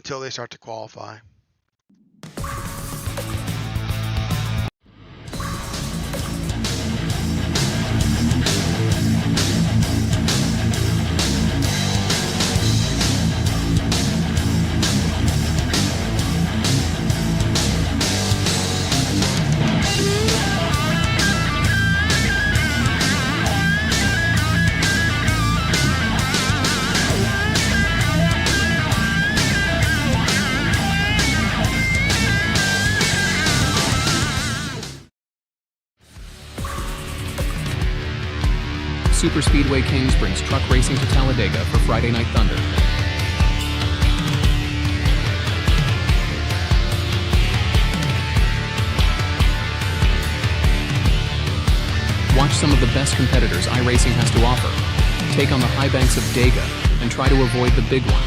until they start to qualify. Superspeedway Kings brings truck racing to Talladega for Friday Night Thunder. Watch some of the best competitors iRacing has to offer. Take on the high banks of Dega and try to avoid the big one.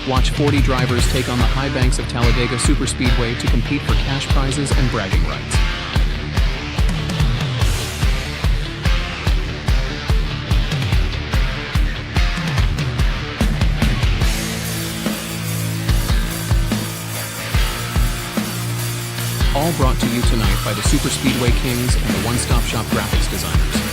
Watch 40 drivers take on the high banks of Talladega Superspeedway to compete for cash prizes and bragging rights. All brought to you tonight by the Superspeedway Kings and the one-stop shop graphics designers.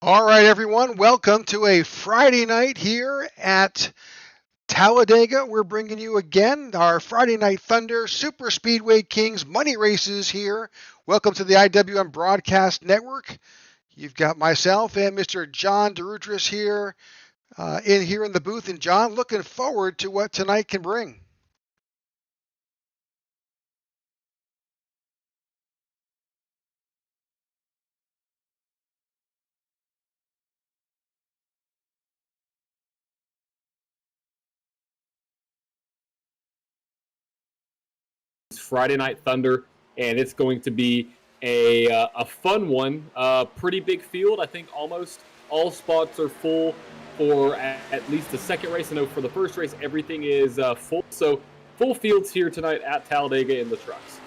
All right, everyone, welcome to a Friday night here at Talladega. We're bringing you again our Friday Night Thunder Super Speedway Kings money races here. Welcome to the IWM Broadcast Network. You've got myself and Mr. John DeRutris here in the booth. And John, looking forward to what tonight can bring. Friday Night Thunder, and it's going to be a fun one. Pretty big field. I think almost all spots are full for at least the second race. I know for the first race, everything is full. So full fields here tonight at Talladega in the trucks.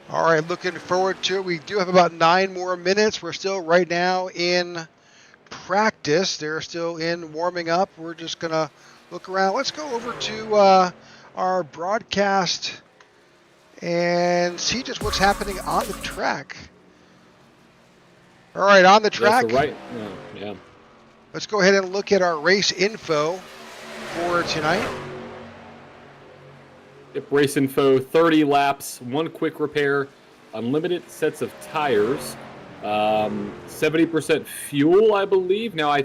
All right, looking forward to it. We do have about 9 more minutes. We're still right now in practice. They're still in warming up. We're just going to look around. Let's go over to our broadcast and see just what's happening on the track. All right, on the track. That's right. Yeah. Let's go ahead and look at our race info for tonight. Yep, race info, 30 laps, 1 quick repair, unlimited sets of tires, 70% fuel, I believe. Now,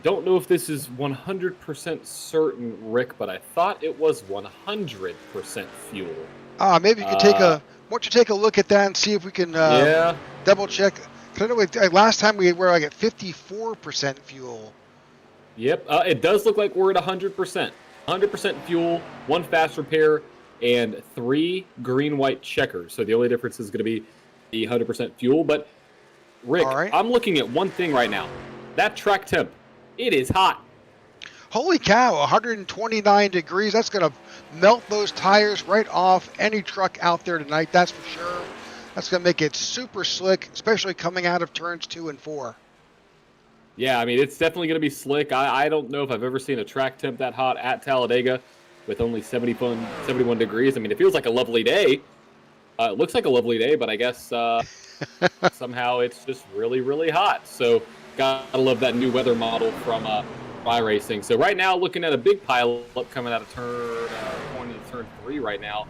don't know if this is 100% certain, Rick, but I thought it was 100% fuel. Maybe you can why don't you take a look at that and see if we can double check. Because I know last time we were like at 54% fuel. Yep, it does look like we're at 100%. 100% fuel, 1 fast repair, and 3 green-white checkers. So the only difference is going to be the 100% fuel. But, Rick, All right. I'm looking at one thing right now. That track temp, it is hot. Holy cow, 129 degrees. That's going to melt those tires right off any truck out there tonight, that's for sure. That's going to make it super slick, especially coming out of turns 2 and 4. Yeah, I mean, it's definitely going to be slick. I don't know if I've ever seen a track temp that hot at Talladega with only 71 degrees. I mean, it feels like a lovely day. It looks like a lovely day, but I guess somehow it's just really, really hot. So gotta love that new weather model from iRacing. So right now, looking at a big pileup coming out of going into turn 3 right now.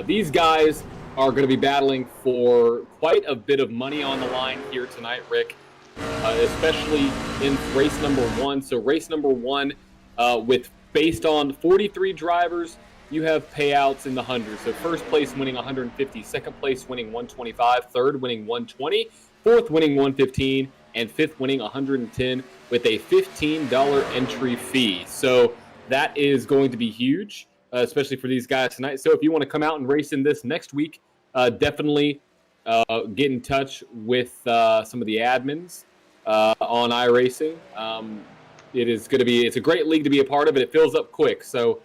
These guys are going to be battling for quite a bit of money on the line here tonight, Rick, especially in race number 1. So race number 1, based on 43 drivers, you have payouts in the hundreds. So first place winning 150, second place winning 125, third winning 120, fourth winning 115, and fifth winning 110 with a $15 entry fee. So that is going to be huge, especially for these guys tonight. So if you want to come out and race in this next week, definitely get in touch with some of the admins on iRacing. It's a great league to be a part of, and it fills up quick. So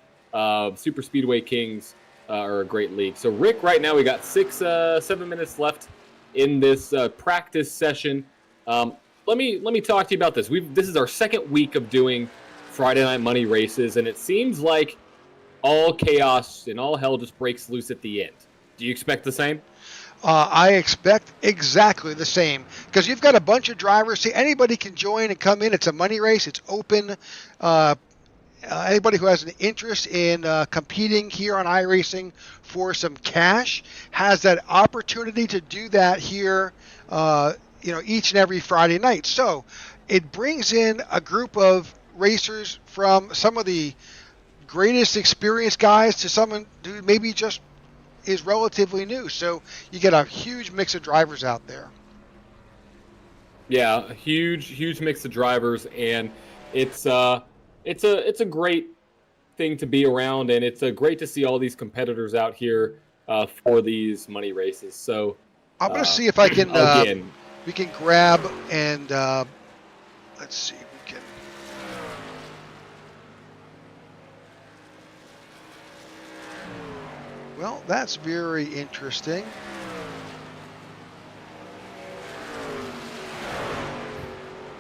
Super Speedway Kings are a great league. So Rick, right now we got 7 minutes left in this practice session. Let me talk to you about this. This is our second week of doing Friday Night Money races, and it seems like all chaos and all hell just breaks loose at the end. Do you expect the same? I expect exactly the same because you've got a bunch of drivers. See, anybody can join and come in. It's a money race. It's open. Anybody who has an interest in competing here on iRacing for some cash has that opportunity to do that here, each and every Friday night. So it brings in a group of racers from some of the greatest experienced guys to someone who maybe just is relatively new. So you get a huge mix of drivers out there. Yeah, a huge mix of drivers, and it's a great thing to be around, and it's great to see all these competitors out here for these money races. So I'm going to see if I can we can grab and let's see. Well, that's very interesting.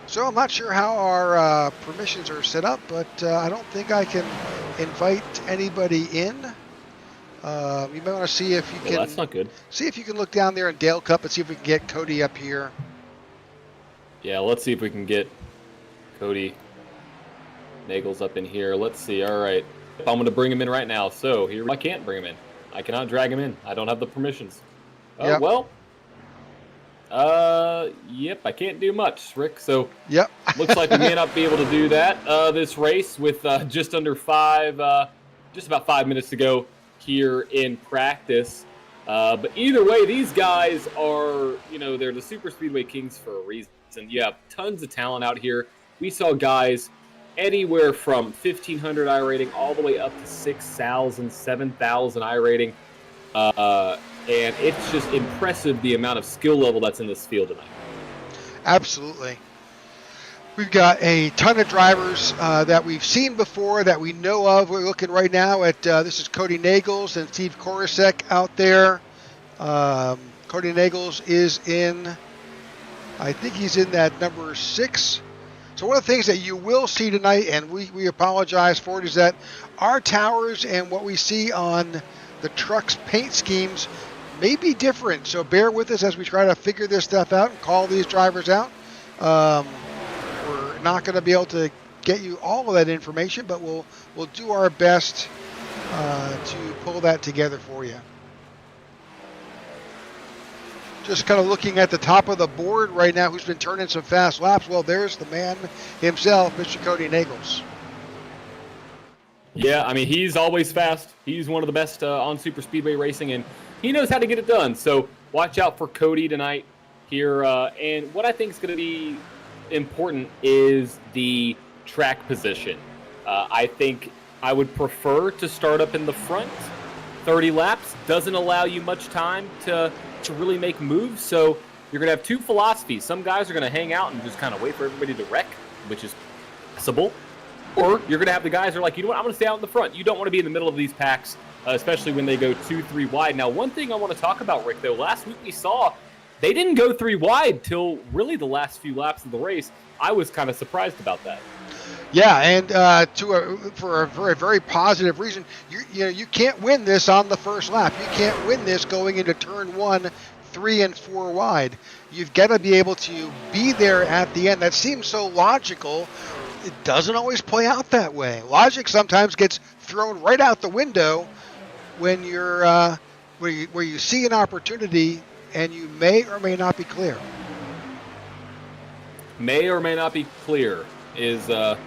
So I'm not sure how our permissions are set up, but I don't think I can invite anybody in. You may want to see if you can. Well, that's not good. See if you can look down there in Dale Cup and see if we can get Cody up here. Yeah, let's see if we can get Cody Nagels up in here. Let's see. All right, I'm going to bring him in right now. So here, I can't bring him in. I cannot drag him in. I don't have the permissions. Yep. Well. Yep, I can't do much, Rick. So, yep. Looks like we may not be able to do that this race with just about 5 minutes to go here in practice. But either way, these guys are, they're the Super Speedway Kings for a reason. You have tons of talent out here. We saw guys anywhere from 1,500 I rating all the way up to 6,000, 7,000 I rating. And it's just impressive the amount of skill level that's in this field tonight. Absolutely. We've got a ton of drivers that we've seen before that we know of. We're looking right now at this is Cody Nagels and Steve Korosek out there. Cody Nagels is I think he's in that number 6. So one of the things that you will see tonight, and we apologize for it, is that our towers and what we see on the truck's paint schemes may be different. So bear with us as we try to figure this stuff out and call these drivers out. We're not going to be able to get you all of that information, but we'll do our best to pull that together for you. Just kind of looking at the top of the board right now, who's been turning some fast laps. Well, there's the man himself, Mr. Cody Nagels. Yeah, I mean, he's always fast. He's one of the best on Super Speedway Racing, and he knows how to get it done. So watch out for Cody tonight here. And what I think is going to be important is the track position. I think I would prefer to start up in the front 30 laps doesn't allow you much time to really make moves. So you're going to have two philosophies. Some guys are going to hang out and just kind of wait for everybody to wreck, which is possible. Or you're going to have the guys who are like, you know what, I'm going to stay out in the front. You don't want to be in the middle of these packs, especially when they go 2-3 wide. Now, one thing I want to talk about, Rick, though, last week we saw they didn't go 3 wide till really the last few laps of the race. I was kind of surprised about that. Yeah, and for a very, very positive reason, you can't win this on the first lap. You can't win this going into turn 1, 3 and 4 wide. You've got to be able to be there at the end. That seems so logical. It doesn't always play out that way. Logic sometimes gets thrown right out the window when you're where you see an opportunity and you may or may not be clear. May or may not be clear is the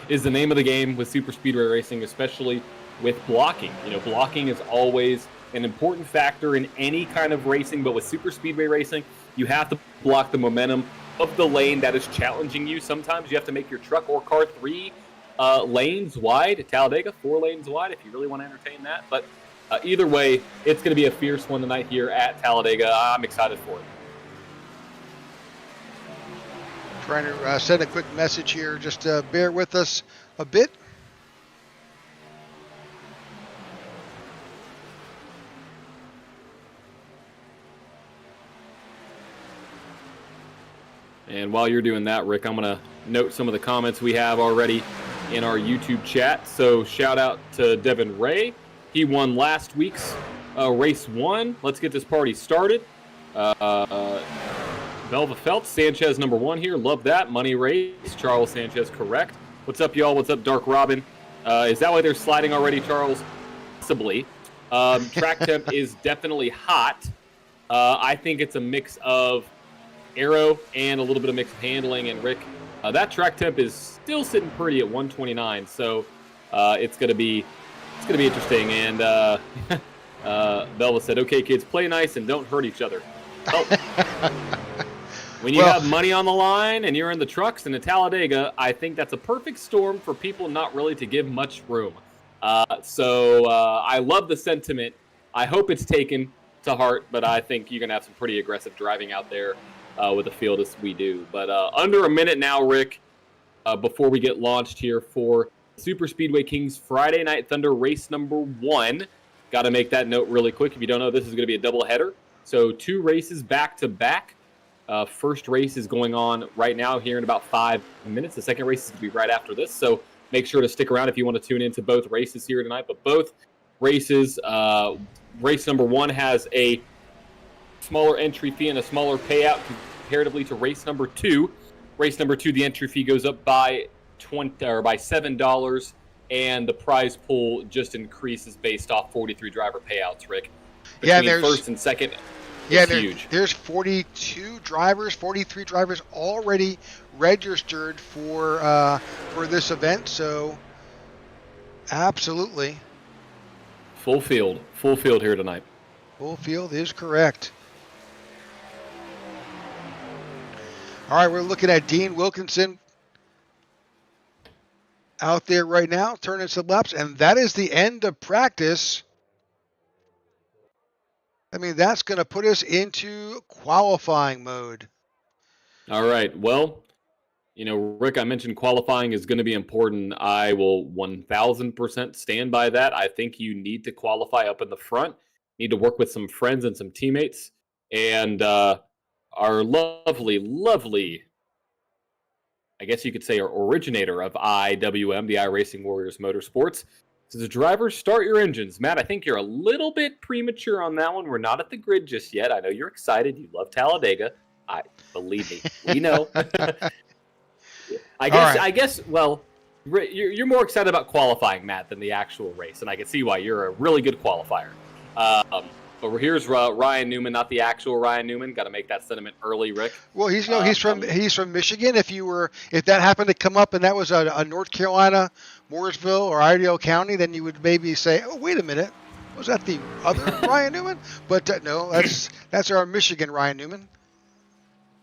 name of the game with super speedway racing, especially with blocking. Blocking is always an important factor in any kind of racing, but with super speedway racing, you have to block the momentum of the lane that is challenging you. Sometimes you have to make your truck or car 3 lanes wide. Talladega, 4 lanes wide, if you really want to entertain that. But either way, it's going to be a fierce one tonight here at Talladega. I'm excited for it. Trying to send a quick message here. Just bear with us a bit. And while you're doing that, Rick, I'm going to note some of the comments we have already in our YouTube chat. So shout out to Devin Ray. He won last week's race 1. Let's get this party started. Belva Feltz, Sanchez number 1 here. Love that. Money race. Charles Sanchez, correct. What's up, y'all? What's up, Dark Robin? Is that why they're sliding already, Charles? Possibly. Track temp is definitely hot. I think it's a mix of aero and a little bit of mix of handling. And Rick, that track temp is still sitting pretty at 129. So it's gonna be interesting. And Belva said, "Okay, kids, play nice and don't hurt each other." Oh. When you have money on the line and you're in the trucks and the Talladega, I think that's a perfect storm for people not really to give much room. So I love the sentiment. I hope it's taken to heart, but I think you're going to have some pretty aggressive driving out there with the field as we do. But under a minute now, Rick, before we get launched here for Super Speedway Kings Friday Night Thunder race number 1. Got to make that note really quick. If you don't know, this is going to be a doubleheader. So 2 races back-to-back. First race is going on right now here in about 5 minutes. The second race is going to be right after this. So make sure to stick around if you want to tune into both races here tonight. But both races, race number 1 has a smaller entry fee and a smaller payout comparatively to race number 2. Race number 2, the entry fee goes up by $7, and the prize pool just increases based off 43 driver payouts, Rick. Between first and second. Yeah, huge. There's 43 drivers already registered for this event. So, absolutely, full field here tonight. Full field is correct. All right, we're looking at Dean Wilkinson out there right now, turning some laps, and that is the end of practice. I mean, that's going to put us into qualifying mode. All right. Well, Rick, I mentioned qualifying is going to be important. I will 1,000% stand by that. I think you need to qualify up in the front. Need to work with some friends and some teammates. And our lovely, I guess you could say, our originator of IWM, the iRacing Warriors Motorsports. So the drivers, start your engines. Matt, I think you're a little bit premature on that one. We're not at the grid just yet. I know you're excited. You love Talladega. Believe me, we know. I guess. Well, you're more excited about qualifying, Matt, than the actual race, and I can see why. You're a really good qualifier. But here's Ryan Newman, not the actual Ryan Newman. Got to make that sentiment early, Rick. Well, he's from Michigan. If that happened to come up and that was a North Carolina, Mooresville or Iredell County, then you would maybe say, "Oh, wait a minute, was that the other Ryan Newman?" But no, that's our Michigan Ryan Newman.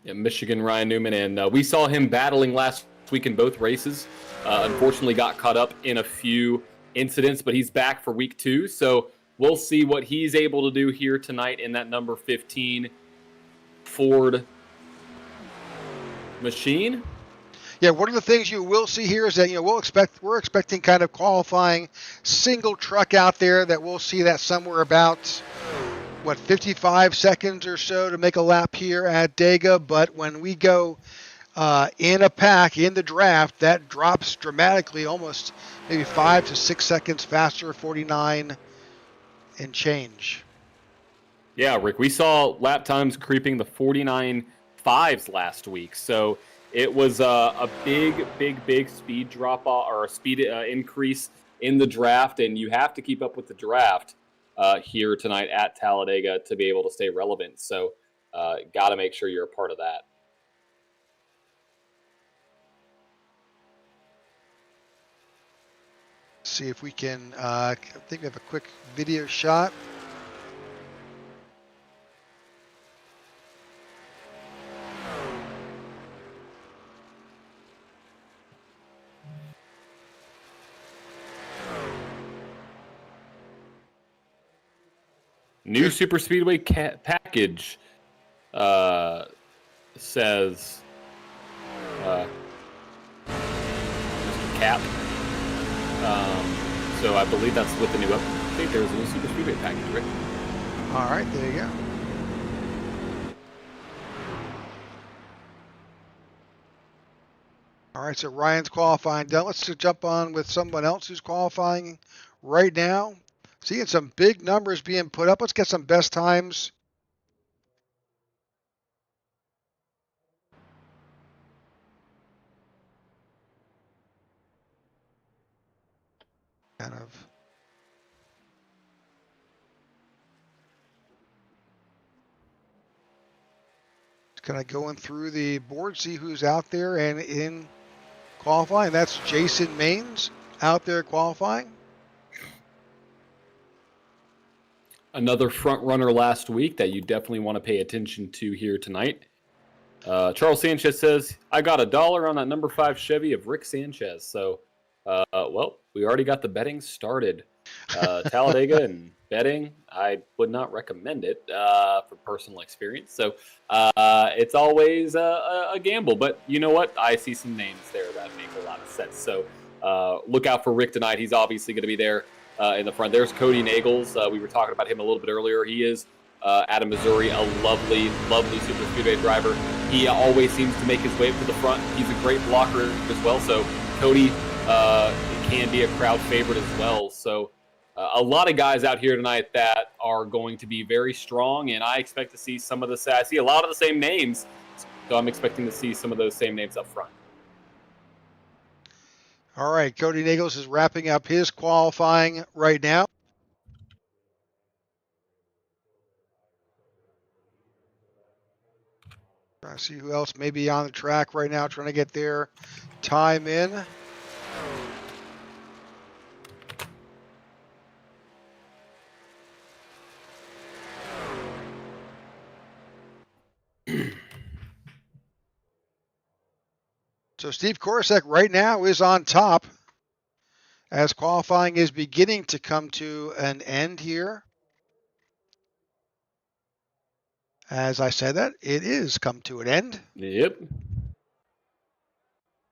Yeah, Michigan Ryan Newman, and we saw him battling last week in both races. Unfortunately, got caught up in a few incidents, but he's back for week 2. So we'll see what he's able to do here tonight in that number 15 Ford machine. Yeah, one of the things you will see here is that we're expecting kind of qualifying single truck out there that we'll see that somewhere about 55 seconds or so to make a lap here at Dega. But when we go in a pack in the draft, that drops dramatically, almost maybe 5 to 6 seconds faster, 49 and change. Yeah, Rick, we saw lap times creeping the 49.5s last week. So it was a big speed drop off or a speed increase in the draft, and you have to keep up with the draft here tonight at Talladega to be able to stay relevant. So got to make sure you're a part of that. See if we can, I think we have a quick video shot. New Superspeedway package says Mr. Cap. So I believe that's with the new update. There's a new Superspeedway package, Rick. All right, there you go. All right, so Ryan's qualifying done. Let's jump on with someone else who's qualifying right now. Seeing some big numbers being put up. Let's get some best times. Kind of. Just kind of going through the board, see who's out there and in qualifying. That's Jason Maines out there qualifying. Another front runner last week that you definitely want to pay attention to here tonight. Charles Sanchez says, I got $1 on that number 5 Chevy of Rick Sanchez. So, well, we already got the betting started. Talladega and betting, I would not recommend it for personal experience. So it's always a gamble. But you know what? I see some names there that make a lot of sense. So look out for Rick tonight. He's obviously going to be there in the front. There's Cody Nagels. We were talking about him a little bit earlier. He is out of Missouri, a lovely super speedway driver. He always seems to make his way up to the front. He's a great blocker as well. So Cody can be a crowd favorite as well. So a lot of guys out here tonight that are going to be very strong, and I expect to see some of the. I see a lot of the same names, so I'm expecting to see some of those same names up front. All right, Cody Nagels is wrapping up his qualifying right now. Trying to see who else may be on the track right now, trying to get their time in. So Steve Korosek right now is on top as qualifying is beginning to come to an end here. As I said that, it is come to an end. Yep.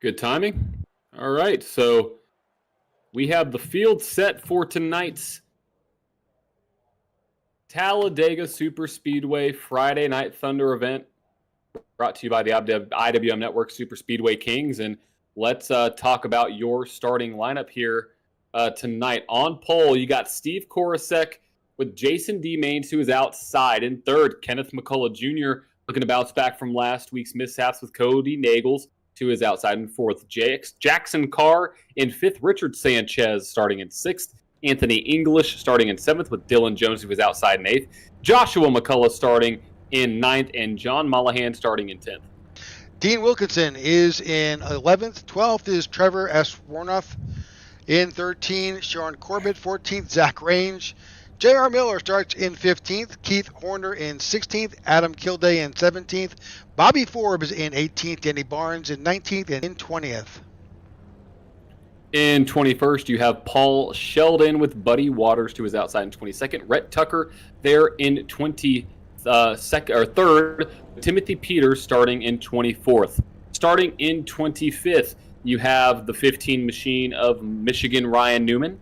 Good timing. All right, so we have the field set for tonight's Talladega Superspeedway Friday Night Thunder event, brought to you by the IWM Network Superspeedway Kings. And let's talk about your starting lineup here tonight. On pole, you got Steve Korosek with Jason D. Maines, who is outside. In third, Kenneth McCullough Jr. looking to bounce back from last week's mishaps with Cody Nagels, who is outside. In fourth, Jackson Carr. In fifth, Richard Sanchez starting in sixth. Anthony English starting in seventh with Dylan Jones, who was outside in eighth. Joshua McCullough starting in ninth, and John Mollahan starting in 10th. Dean Wilkinson is in 11th. 12th is Trevor S. Warnoff. In 13th, Sean Corbett. 14th, Zach Range. J.R. Miller starts in 15th. Keith Horner in 16th. Adam Kilday in 17th. Bobby Forbes in 18th. Danny Barnes in 19th and in 20th. In 21st, you have Paul Sheldon with Buddy Waters to his outside in 22nd. Rhett Tucker there in 23rd. Timothy Peters starting in 24th. Starting in 25th, you have the 15 machine of Michigan, Ryan Newman,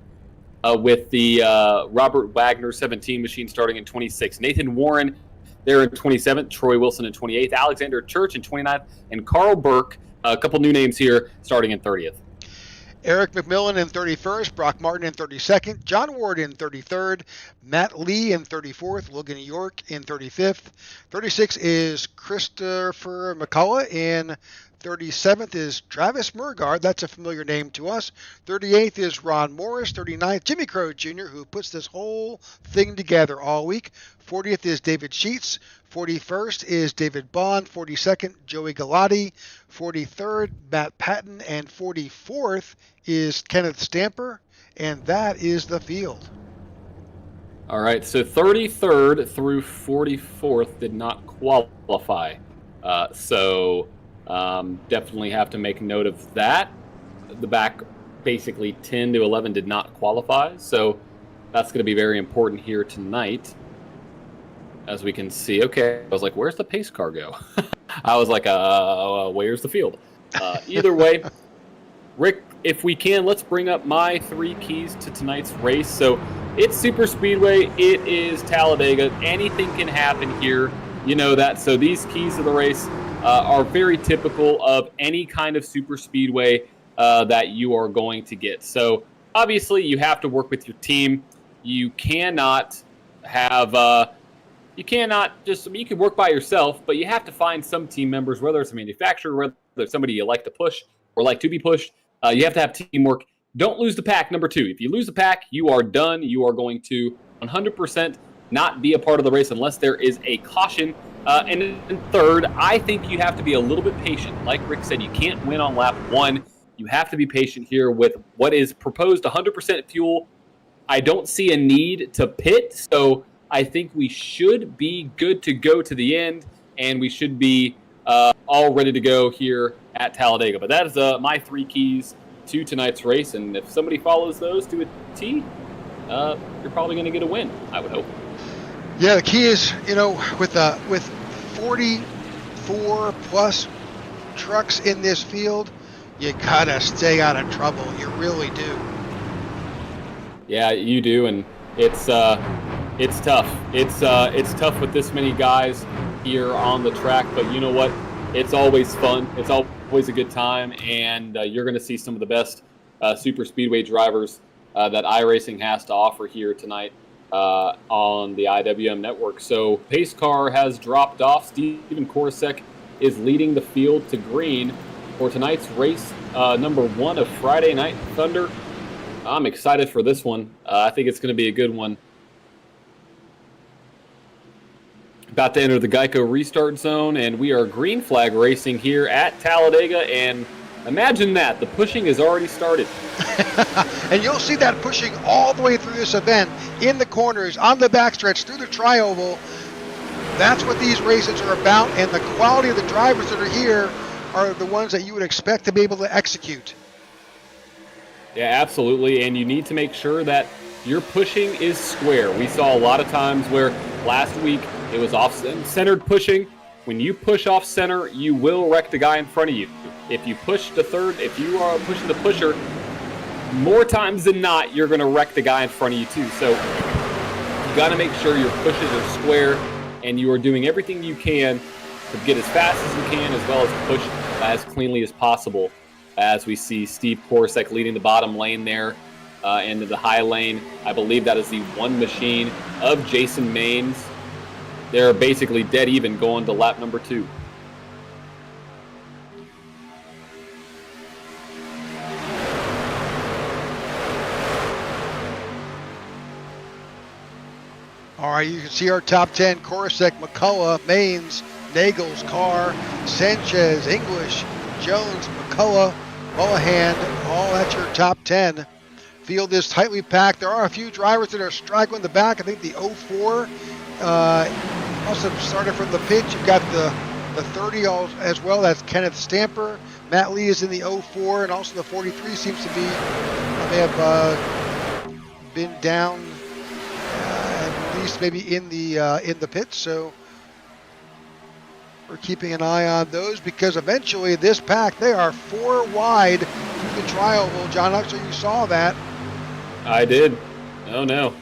with the Robert Wagner 17 machine starting in 26th. Nathan Warren there in 27th. Troy Wilson in 28th. Alexander Church in 29th. And Carl Burke, a couple new names here, starting in 30th. Eric McMillan in 31st, Brock Martin in 32nd, John Ward in 33rd, Matt Lee in 34th, Logan York in 35th. 36th is Christopher McCullough in 37th is Travis Murgard. That's a familiar name to us. 38th is Ron Morris. 39th, Jimmy Crow Jr., who puts this whole thing together all week. 40th is David Sheets. 41st is David Bond. 42nd, Joey Galati. 43rd, Matt Patton. And 44th is Kenneth Stamper. And that is the field. All right, so 33rd through 44th did not qualify. Definitely have to make note of that. The back, basically 10 to 11 did not qualify. So that's going to be very important here tonight. As we can see, okay, I was like, where's the pace car go? I was like, where's the field? Either way, Rick, if we can, let's bring up my 3 keys to tonight's race. So it's Super Speedway. It is Talladega. Anything can happen here. You know that. So these keys to the race are very typical of any kind of Super Speedway that you are going to get. So obviously you have to work with your team. You cannot have... you can work by yourself, but you have to find some team members, whether it's a manufacturer, whether it's somebody you like to push or like to be pushed. You have to have teamwork. Don't lose the pack, number 2. If you lose the pack, you are done. You are going to 100% not be a part of the race unless there is a caution. And then third, I think you have to be a little bit patient. Like Rick said, you can't win on lap 1. You have to be patient here with what is proposed 100% fuel. I don't see a need to pit, so I think we should be good to go to the end, and we should be all ready to go here at Talladega. But that is my 3 keys to tonight's race, and if somebody follows those to a T, you're probably going to get a win, I would hope. Yeah, the key is, with 44 plus trucks in this field, you gotta stay out of trouble. You really do. Yeah, you do, and it's tough. It's tough with this many guys here on the track, but you know what? It's always fun. It's always a good time, and you're going to see some of the best super speedway drivers that iRacing has to offer here tonight on the IWM Network. So pace car has dropped off. Steven Korosek is leading the field to green for tonight's race number 1 of Friday Night Thunder. I'm excited for this one. I think it's going to be a good one. About to enter the Geico restart zone, and we are green flag racing here at Talladega, and imagine that. The pushing has already started. And you'll see that pushing all the way through this event, in the corners, on the backstretch, through the tri-oval. That's what these races are about, and the quality of the drivers that are here are the ones that you would expect to be able to execute. Yeah, absolutely, and you need to make sure that your pushing is square. We saw a lot of times where last week it was off-centered pushing. When you push off-center, you will wreck the guy in front of you. If you push the third, if you are pushing the pusher, more times than not, you're going to wreck the guy in front of you too. So you got to make sure your pushes are square and you are doing everything you can to get as fast as you can, as well as push as cleanly as possible. As we see Steve Korosek leading the bottom lane there into the high lane. I believe that is the one machine of Jason Maines. They're basically dead even going to lap number 2. All right, you can see our top 10: Korosek, McCullough, Maines, Nagel's Carr, Sanchez, English, Jones, McCullough, Mullahan. All that's your top 10. Field is tightly packed. There are a few drivers that are straggling the back. I think the 04 must have started from the pit. You've got the the 30 as well. That's Kenneth Stamper. Matt Lee is in the 04, and also the 43 seems to be, may have been down at least maybe in the pits. So we're keeping an eye on those because eventually this pack, they are 4 wide through the trial. Well, John Uxler, you saw that. I did. Oh, no.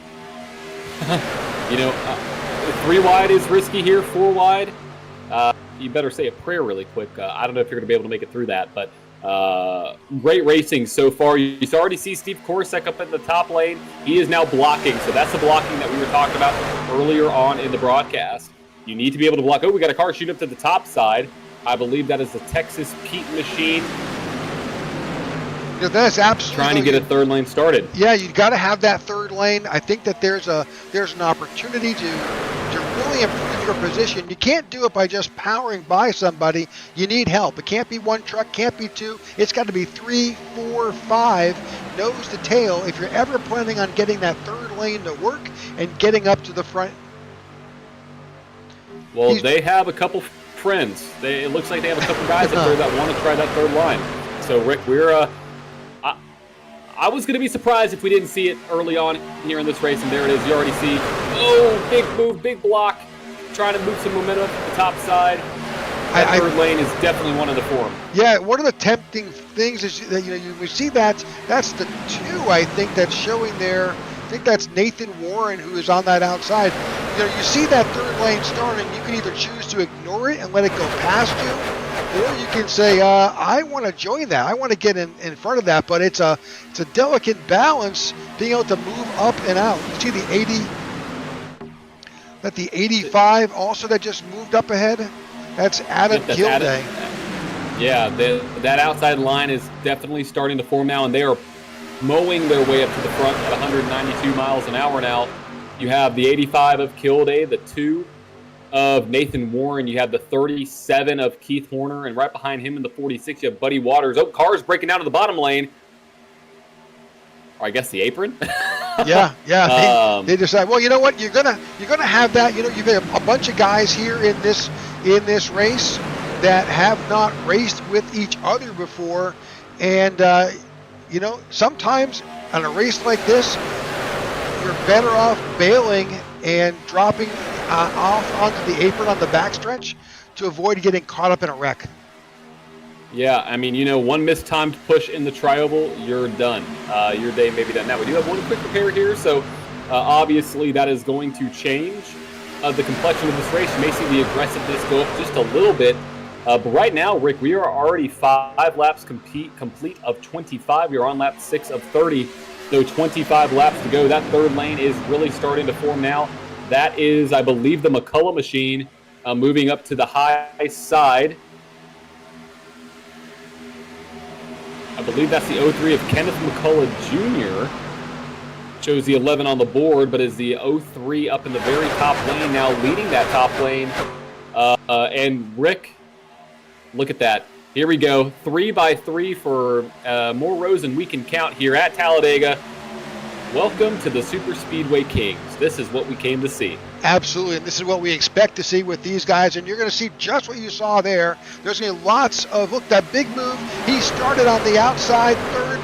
3 wide is risky here, 4 wide. You better say a prayer really quick. I don't know if you're going to be able to make it through that, but great racing so far. You already see Steve Korsak up in the top lane. He is now blocking, so that's the blocking that we were talking about earlier on in the broadcast. You need to be able to block. Oh, we got a car shooting up to the top side. I believe that is the Texas Pete machine. That's absolutely trying to get a third lane started. Yeah, you got to have that third lane. I think that there's an opportunity to really improve your position. You can't do it by just powering by somebody. You need help. It can't be 1 truck, can't be 2. It's got to be 3, 4, 5, nose to tail. If you're ever planning on getting that third lane to work and getting up to the front. Well, they have a couple friends. It looks like they have a couple guys up there that want to try that third line. So, Rick, I was going to be surprised if we didn't see it early on here in this race, and there it is. You already see, big move, big block, trying to move some momentum up to the top side. That third lane is definitely one of the 4. Yeah, one of the tempting things is that we see that's the 2, I think, that's showing there. I think that's Nathan Warren who is on that outside. You see that third lane starting. You can either choose to ignore it and let it go past you, or you can say, I want to join that. I want to get in front of that. But it's a delicate balance being able to move up and out. You see the 80, that the 85 also that just moved up ahead. That's Adam Gilday. Yeah, that outside line is definitely starting to form now, and they are mowing their way up to the front at 192 miles an hour now. You have the 85 of Kilday, the 2 of Nathan Warren. You have the 37 of Keith Horner, and right behind him in the 46, you have Buddy Waters. Oh, cars breaking down to the bottom lane. Or I guess the apron. Yeah. They decide, well, you know what? You're gonna have that. You've got a bunch of guys here in this race that have not raced with each other before, and sometimes on a race like this, you're better off bailing and dropping off onto the apron on the backstretch to avoid getting caught up in a wreck. Yeah, I mean, one mistimed push in the tri-oval, you're done. Your day may be done. Now, we do have one quick repair here, so obviously that is going to change the complexion of this race. You may see the aggressiveness go up just a little bit. But right now, Rick, we are already 5 laps complete of 25. You're on lap 6 of 30, so 25 laps to go. That third lane is really starting to form now. That is, I believe, the McCullough machine moving up to the high side. I believe that's the 03 of Kenneth McCullough Jr. Shows the 11 on the board, but is the 03 up in the very top lane now, leading that top lane. And Rick, look at that. Here we go. 3x3 for more rows than we can count here at Talladega. Welcome to the Super Speedway Kings. This is what we came to see. Absolutely, and this is what we expect to see with these guys, and you're going to see just what you saw there. There's going to be lots of, look, that big move. He started on the outside third,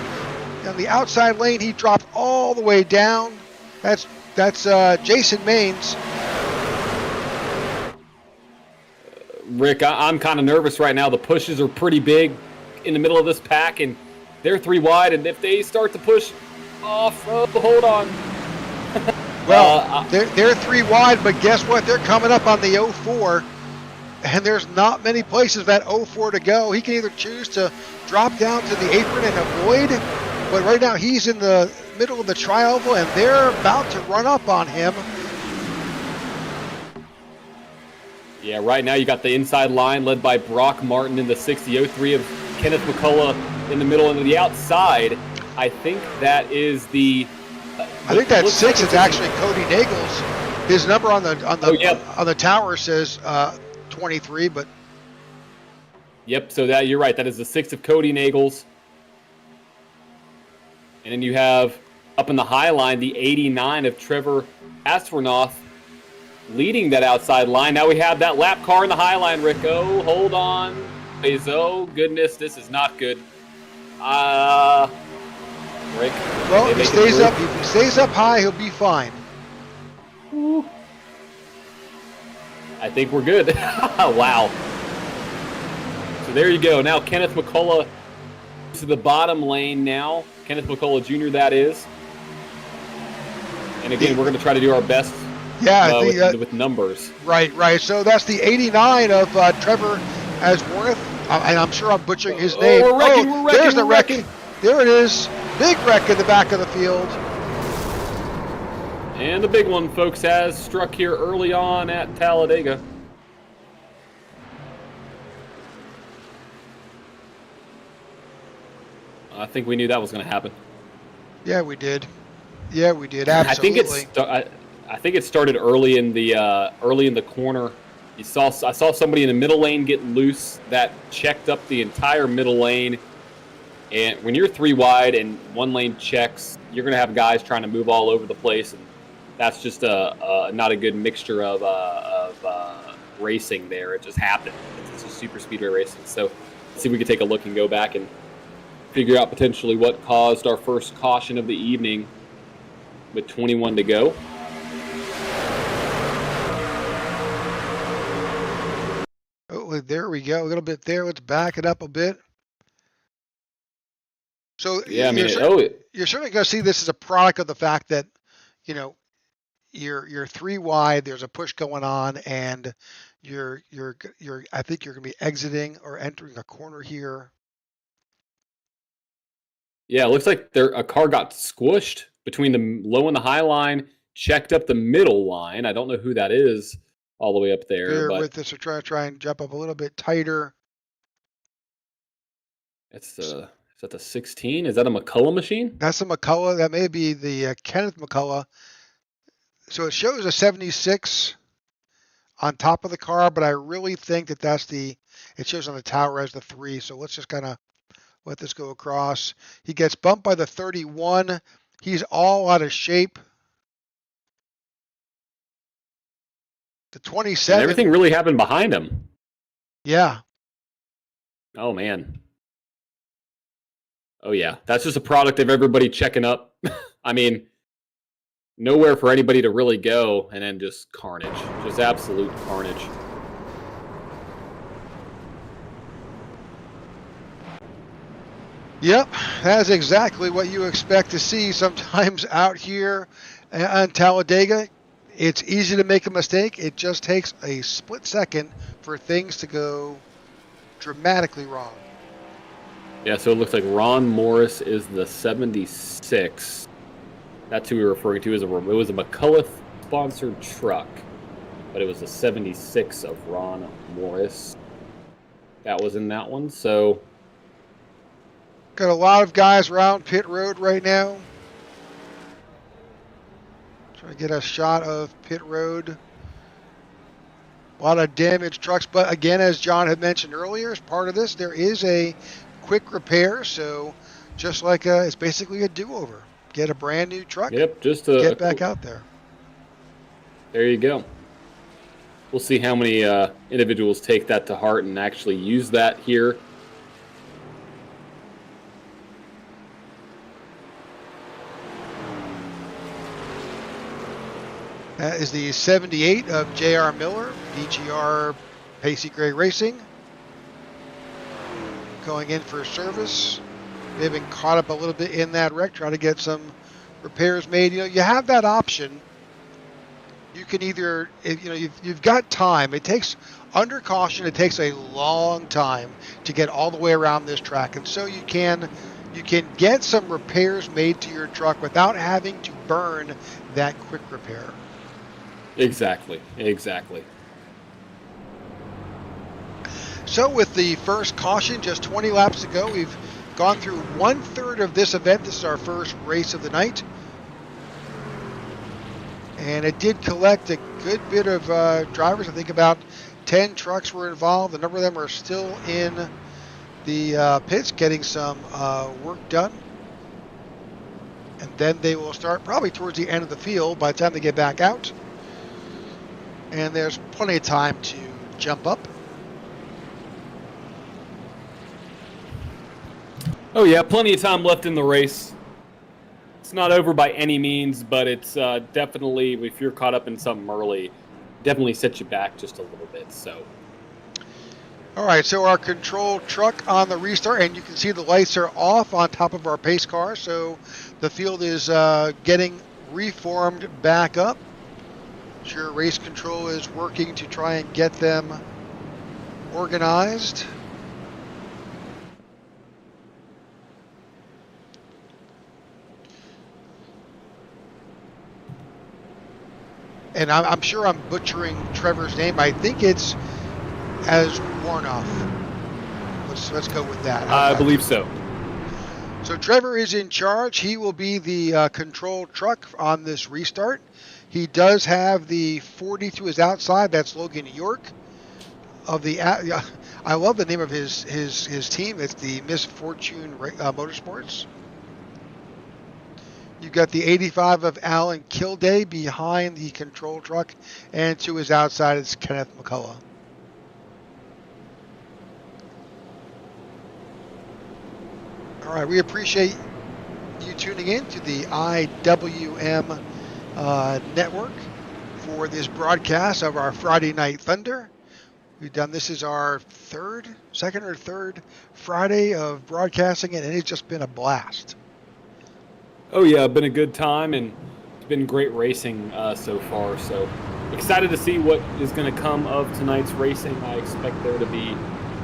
on the outside lane. He dropped all the way down. That's Jason Maines. Rick, I'm kind of nervous right now. The pushes are pretty big in the middle of this pack, and they're 3 wide, and if they start to push off, hold on. Well, they're 3 wide, but guess what? They're coming up on the 04, and there's not many places that 04 to go. He can either choose to drop down to the apron and avoid, but right now he's in the middle of the tri-oval, and they're about to run up on him. Yeah, right now you got the inside line led by Brock Martin in the 60, 03 of Kenneth McCullough in the middle, and to the outside, I think that is the... I think that 6 is actually Cody Nagel's. His number on the tower says 23, but... Yep, so that you're right. That is the 6 of Cody Nagel's. And then you have, up in the high line, the 89 of Trevor Asfernoth. leading that outside line. Now we have that lap car in the high line, Rick. Oh, hold on. Oh, goodness, this is not good. Rick. Well, if he stays up high, he'll be fine. Ooh. I think we're good. Wow. So there you go. Now Kenneth McCullough to the bottom lane now. Kenneth McCullough Jr. that is. And again, we're going to try to do our best with numbers. Right. So that's the 89 of Trevor Asworth. And I'm sure I'm butchering his name. We're wrecking, there's the wreck. There it is. Big wreck in the back of the field. And the big one, folks, has struck here early on at Talladega. I think we knew that was going to happen. Yeah, we did. Absolutely. I think it started early in the corner. I saw somebody in the middle lane get loose that checked up the entire middle lane. And when you're 3 wide and 1 lane checks, you're going to have guys trying to move all over the place, and that's just not a good mixture of racing there. It just happened. It's just super speedway racing. So let's see if we can take a look and go back and figure out potentially what caused our first caution of the evening with 21 to go. Oh, there we go. A little bit there. Let's back it up a bit. So yeah, you're certainly going to see this as a product of the fact that, you're 3 wide. There's a push going on, and I think you're going to be exiting or entering a corner here. Yeah, it looks like a car got squished between the low and the high line, checked up the middle line. I don't know who that is all the way up there. Bear with us. We're try and jump up a little bit tighter. Is that the 16? Is that a McCullough machine? That's a McCullough. That may be the Kenneth McCullough. So it shows a 76 on top of the car, but I really think it shows on the tower as the 3. So let's just kind of let this go across. He gets bumped by the 31. He's all out of shape. The 27. And everything really happened behind him. Yeah. Oh, man. Oh, yeah. That's just a product of everybody checking up. I mean, nowhere for anybody to really go, and then just carnage. Just absolute carnage. Yep, that's exactly what you expect to see sometimes out here on Talladega. It's easy to make a mistake. It just takes a split second for things to go dramatically wrong. Yeah, so it looks like Ron Morris is the 76. That's who we were referring to. It was a McCullough-sponsored truck, but it was a 76 of Ron Morris. That was in that one, so... Got a lot of guys around pit road right now. Trying to get a shot of pit road. A lot of damaged trucks, but again, as John had mentioned earlier, as part of this, there is a quick repair, so just like it's basically a do-over. Get a brand new truck. Yep, just get back out there. There you go. We'll see how many individuals take that to heart and actually use that here. That is the 78 of J.R. Miller, DGR Pacey Gray Racing. Going in for service. They've been caught up a little bit in that wreck, trying to get some repairs made. You have that option. You can either, you've got time. It takes, under caution, it takes a long time to get all the way around this track. And so you can get some repairs made to your truck without having to burn that quick repair. Exactly. So with the first caution, just 20 laps to go, we've gone through 1/3 of this event. This is our first race of the night. And it did collect a good bit of drivers. I think about 10 trucks were involved. A number of them are still in the pits getting some work done. And then they will start probably towards the end of the field by the time they get back out. And there's plenty of time to jump up. Oh yeah, plenty of time left in the race. It's not over by any means, but it's definitely, if you're caught up in something early, definitely sets you back just a little bit. So, All right, so our control truck on the restart, and you can see the lights are off on top of our pace car, so the field is getting reformed back up. Sure, race control is working to try and get them organized. And I'm sure I'm butchering Trevor's name. I think it's as Warnoff. Let's go with that. I believe so. So Trevor is in charge. He will be the control truck on this restart. He does have the 40 to his outside. That's Logan York of the. I love the name of his team. It's the Misfortune Motorsports. You've got the 85 of Alan Kilday behind the control truck, and to his outside is Kenneth McCullough. All right, we appreciate you tuning in to the IWM Network for this broadcast of our Friday Night Thunder. We've done this is our second or third Friday of broadcasting it, and it's just been a blast. Oh yeah, been a good time, and it's been great racing so far. So excited to see what is going to come of tonight's racing. I expect there to be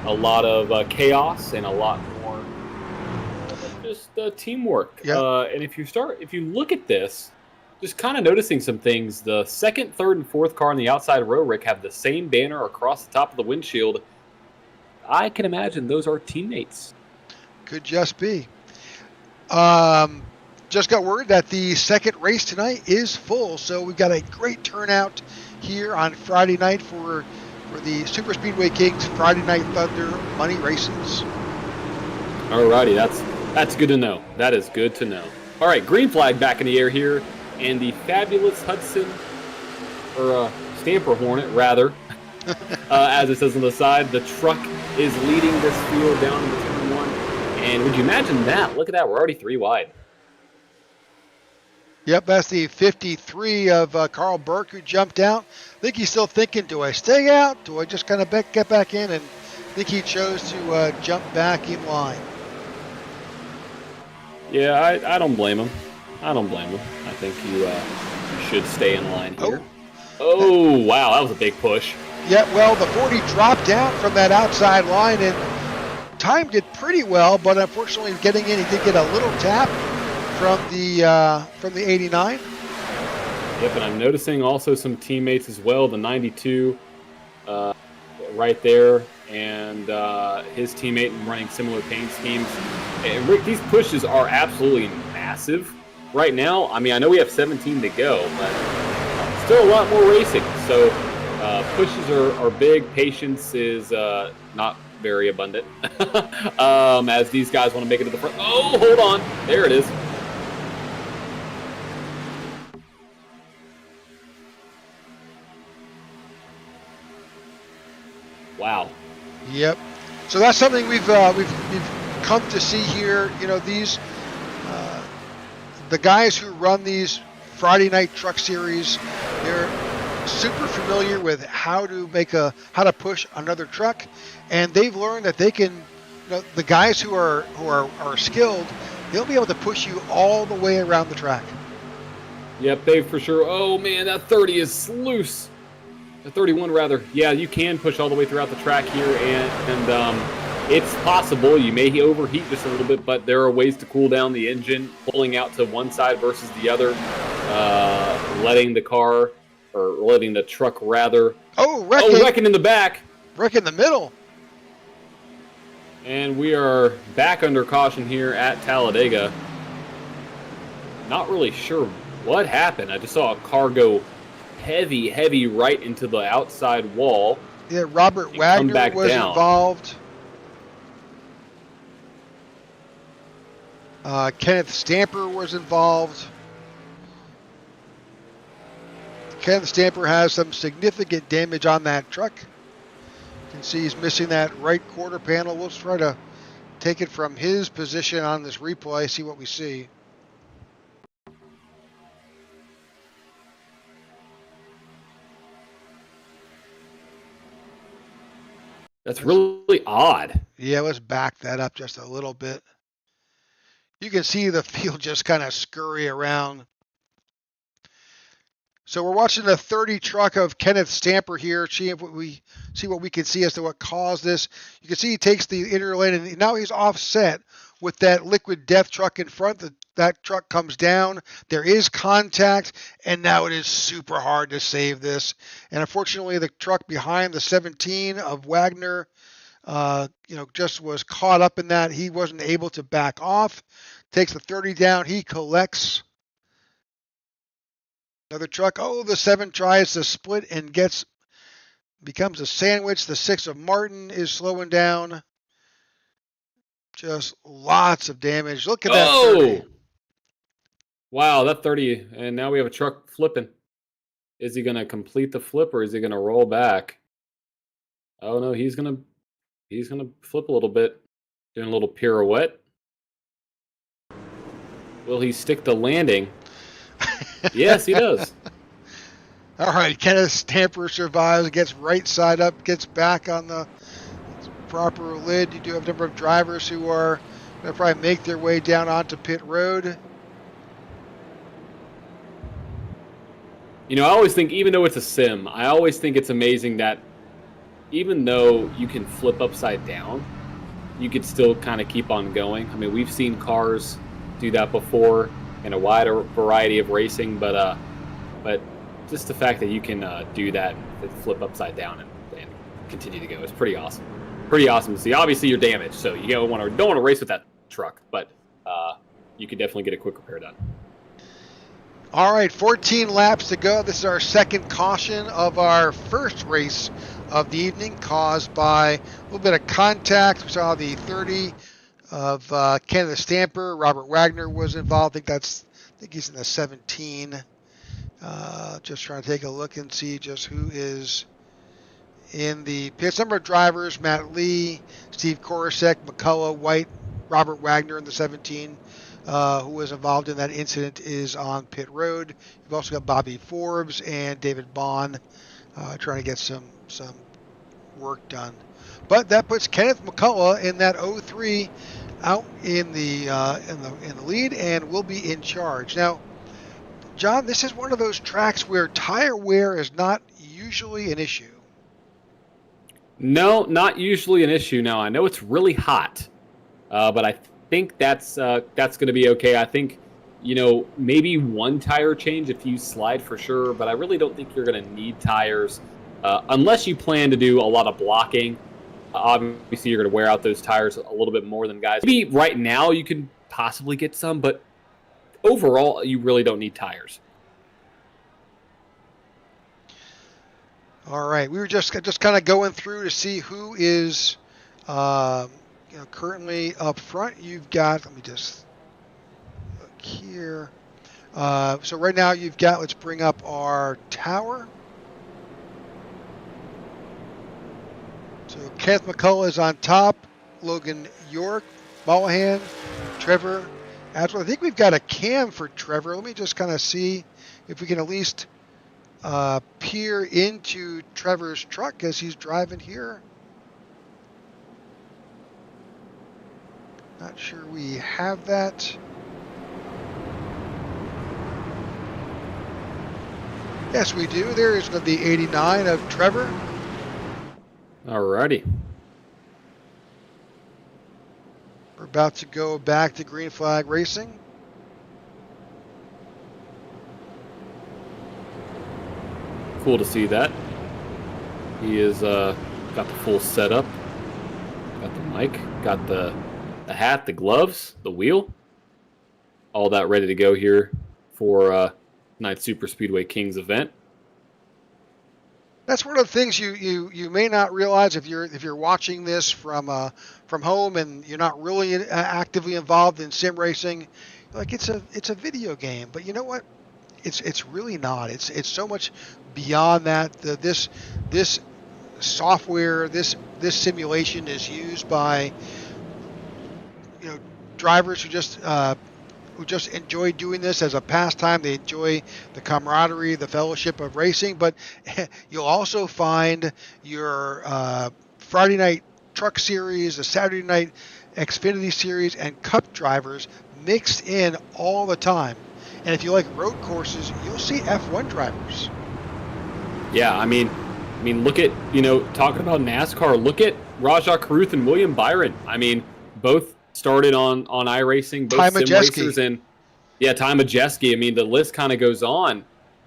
a lot of chaos and a lot more just teamwork. Yep. And if you look at this, just kind of noticing some things. The second, third, and fourth car on the outside row, Rick, have the same banner across the top of the windshield. I can imagine those are teammates. Could just be. Just got word that the second race tonight is full, so we've got a great turnout here on Friday night for the Superspeedway Kings Friday Night Thunder Money Races. Alrighty, that's good to know. That is good to know. All right, green flag back in the air here, and the fabulous Hudson, or Stamper Hornet, rather, as it says on the side, the truck is leading this field down in the turn one. And would you imagine that? Look at that, we're already 3 wide. Yep, that's the 53 of Carl Burke who jumped out. I think he's still thinking, do I stay out? Do I just kind of get back in? And I think he chose to jump back in line. Yeah, I don't blame him. I think you should stay in line here. Oh, wow, that was a big push. Yeah, well, the 40 dropped down from that outside line and timed it pretty well, but unfortunately getting in, he did get a little tap from the 89. Yep, and I'm noticing also some teammates as well. The 92 right there, and his teammate running similar paint schemes. And Rick, these pushes are absolutely massive right now. I mean, I know we have 17 to go, but still a lot more racing. So pushes are big. Patience is not very abundant as these guys want to make it to the front. Oh, hold on. There it is. Wow. Yep. So that's something we've come to see here. You know, these the guys who run these Friday Night Truck Series, they're super familiar with how to push another truck, and they've learned that they can. You know, the guys who are skilled, they'll be able to push you all the way around the track. Yep, they for sure. Oh man, that 30 is loose. The 31 rather. Yeah, you can push all the way throughout the track here, and it's possible you may overheat just a little bit, but there are ways to cool down the engine, pulling out to one side versus the other, letting the truck rather. Wrecking in the back. Wreck in the middle. And we are back under caution here at Talladega. Not really sure what happened. I just saw a car go heavy right into the outside wall. Yeah, Robert Wagner was involved. Kenneth Stamper was involved. Ken Stamper has some significant damage on that truck. You can see he's missing that right quarter panel. We'll try to take it from his position on this replay, see what we see. That's really odd. Yeah, let's back that up just a little bit. You can see the field just kind of scurry around. So we're watching the 30 truck of Kenneth Stamper here, see what we can see as to what caused this. You can see he takes the inner lane, and now he's offset with that liquid death truck in front. That truck comes down. There is contact, and now it is super hard to save this. And unfortunately, the truck behind the 17 of Wagner, just was caught up in that. He wasn't able to back off. Takes the 30 down. He collects. Another truck. Oh, the 7 tries to split and becomes a sandwich. The 6 of Martin is slowing down. Just lots of damage. Look at that 30. Wow, that 30. And now we have a truck flipping. Is he going to complete the flip or is he going to roll back? Oh, no, he's going to flip a little bit. Doing a little pirouette. Will he stick the landing? Yes, he does. All right, Kenneth Stamper survives, gets right side up, gets back on the proper lid. You do have a number of drivers who are going to probably make their way down onto pit road. I always think, even though it's a sim, I always think it's amazing that even though you can flip upside down, you could still kind of keep on going. I mean, we've seen cars do that before in a wider variety of racing, but just the fact that you can do that, flip upside down and continue to go is pretty awesome. Pretty awesome to see. Obviously, you're damaged, so you don't want to race with that truck, but you could definitely get a quick repair done. All right, 14 laps to go. This is our second caution of our first race of the evening, caused by a little bit of contact. We saw the 30 of Kenneth Stamper. Robert Wagner was involved. I think he's in the 17. Just trying to take a look and see just who is in the pits. Number of drivers: Matt Lee, Steve Korosek, McCullough, White, Robert Wagner in the 17. Who was involved in that incident is on pit road. You've also got Bobby Forbes and David Bond trying to get some work done. But that puts Kenneth McCullough in that 03 out in the lead and will be in charge. Now, John, this is one of those tracks where tire wear is not usually an issue. No, not usually an issue. Now, I know it's really hot, but I think that's going to be okay. I think, maybe one tire change if you slide for sure, but I really don't think you're going to need tires unless you plan to do a lot of blocking. Obviously, you're going to wear out those tires a little bit more than guys. Maybe right now you can possibly get some, but overall, you really don't need tires. All right, we were just kind of going through to see who is currently up front. You've got, let me just look here. So right now you've got, let's bring up our tower. So Kenneth McCullough is on top, Logan York, Mollahan, Trevor Aswell. I think we've got a cam for Trevor. Let me just kind of see if we can at least peer into Trevor's truck as he's driving here. Not sure we have that. Yes, we do. There is the 89 of Trevor. Alrighty. We're about to go back to Green Flag Racing. Cool to see that. He is got the full setup. Got the mic. Got the hat, the gloves, the wheel. All that ready to go here for Nite Superspeedway Kings event. That's one of the things you may not realize if you're watching this from home and you're not really actively involved in sim racing. Like it's a video game, but you know what? It's really not. It's so much beyond that. This software, this simulation is used by drivers who just enjoy doing this as a pastime. They enjoy the camaraderie, the fellowship of racing. But you'll also find your Friday night truck series, the Saturday night Xfinity series, and Cup drivers mixed in all the time. And if you like road courses, you'll see F1 drivers. Yeah, I mean, look at, talking about NASCAR, look at Rajah Caruth and William Byron. I mean, both started on iRacing, both sim racers, and Ty Majeski. I mean, the list kind of goes on.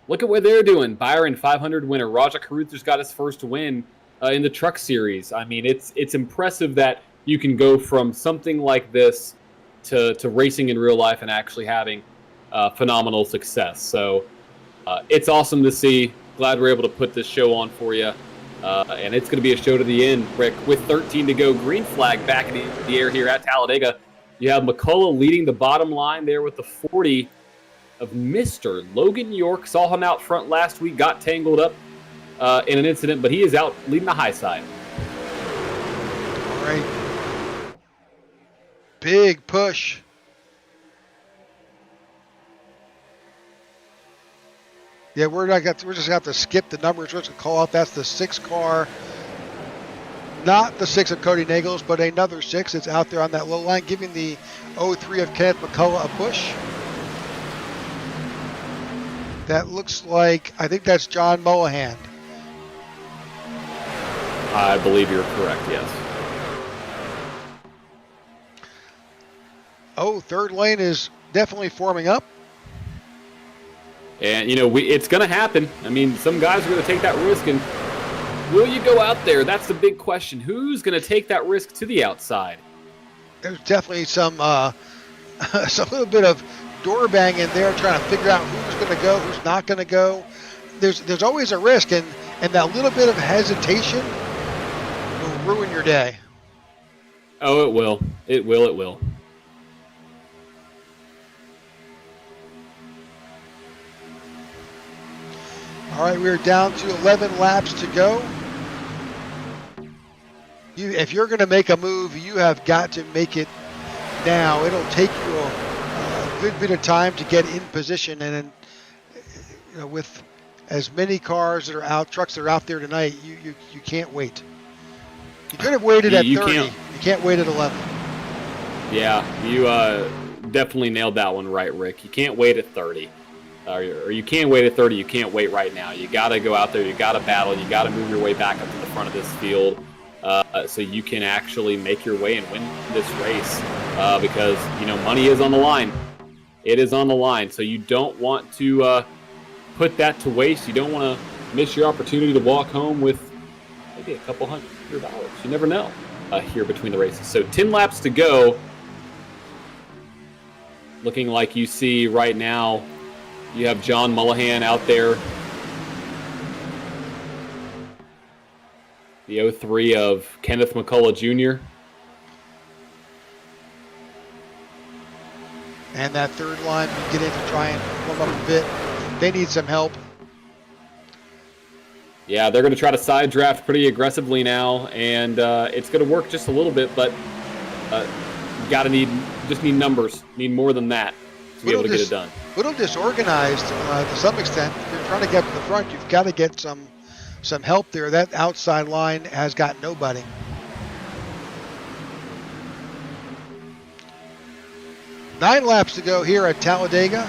Look at what they're doing. Byron, 500 winner. Rajah Caruth just got his first win in the truck series. I mean, it's impressive that you can go from something like this to racing in real life and actually having phenomenal success. So it's awesome to see. Glad we're able to put this show on for you. And it's going to be a show to the end, Rick. With 13 to go, green flag back in the air here at Talladega. You have McCullough leading the bottom line there with the 40 of Mr. Logan York. Saw him out front last week, got tangled up in an incident, but he is out leading the high side. All right. Big push. Yeah, we're just going to have to skip the numbers. We're just going to call out that's the 6 car. Not the 6 of Cody Nagels, but another 6 that's out there on that low line, giving the 03 of Kenneth McCullough a push. That looks like, I think that's John Mullahan. I believe you're correct, yes. Third lane is definitely forming up. And, it's going to happen. I mean, some guys are going to take that risk, and will you go out there? That's the big question. Who's going to take that risk to the outside? There's definitely some little bit of door banging there, trying to figure out who's going to go, who's not going to go. There's always a risk, and that little bit of hesitation will ruin your day. Oh, it will. It will. All right, we're down to 11 laps to go. If you're going to make a move, you have got to make it now. It'll take you a good bit of time to get in position, and then, with as many cars that are out, trucks that are out there tonight, you can't wait. You could have waited at 30. You can't wait at 11. Yeah, you definitely nailed that one right, Rick. You can't wait at 30. Or you can't wait at 30. You can't wait right now. You got to go out there. You got to battle. You got to move your way back up to the front of this field so you can actually make your way and win this race because, money is on the line. It is on the line. So you don't want to put that to waste. You don't want to miss your opportunity to walk home with maybe a couple $100. You never know here between the races. So 10 laps to go. Looking like you see right now, you have John Mullahan out there. The 03 of Kenneth McCullough Jr. And that third line, beginning to try and warm up a bit. They need some help. Yeah, they're going to try to side draft pretty aggressively now, and it's going to work just a little bit, but just need numbers. Need more than that to be able to get it done. A little disorganized to some extent. If you're trying to get to the front, you've got to get some help there. That outside line has got nobody. Nine laps to go here at Talladega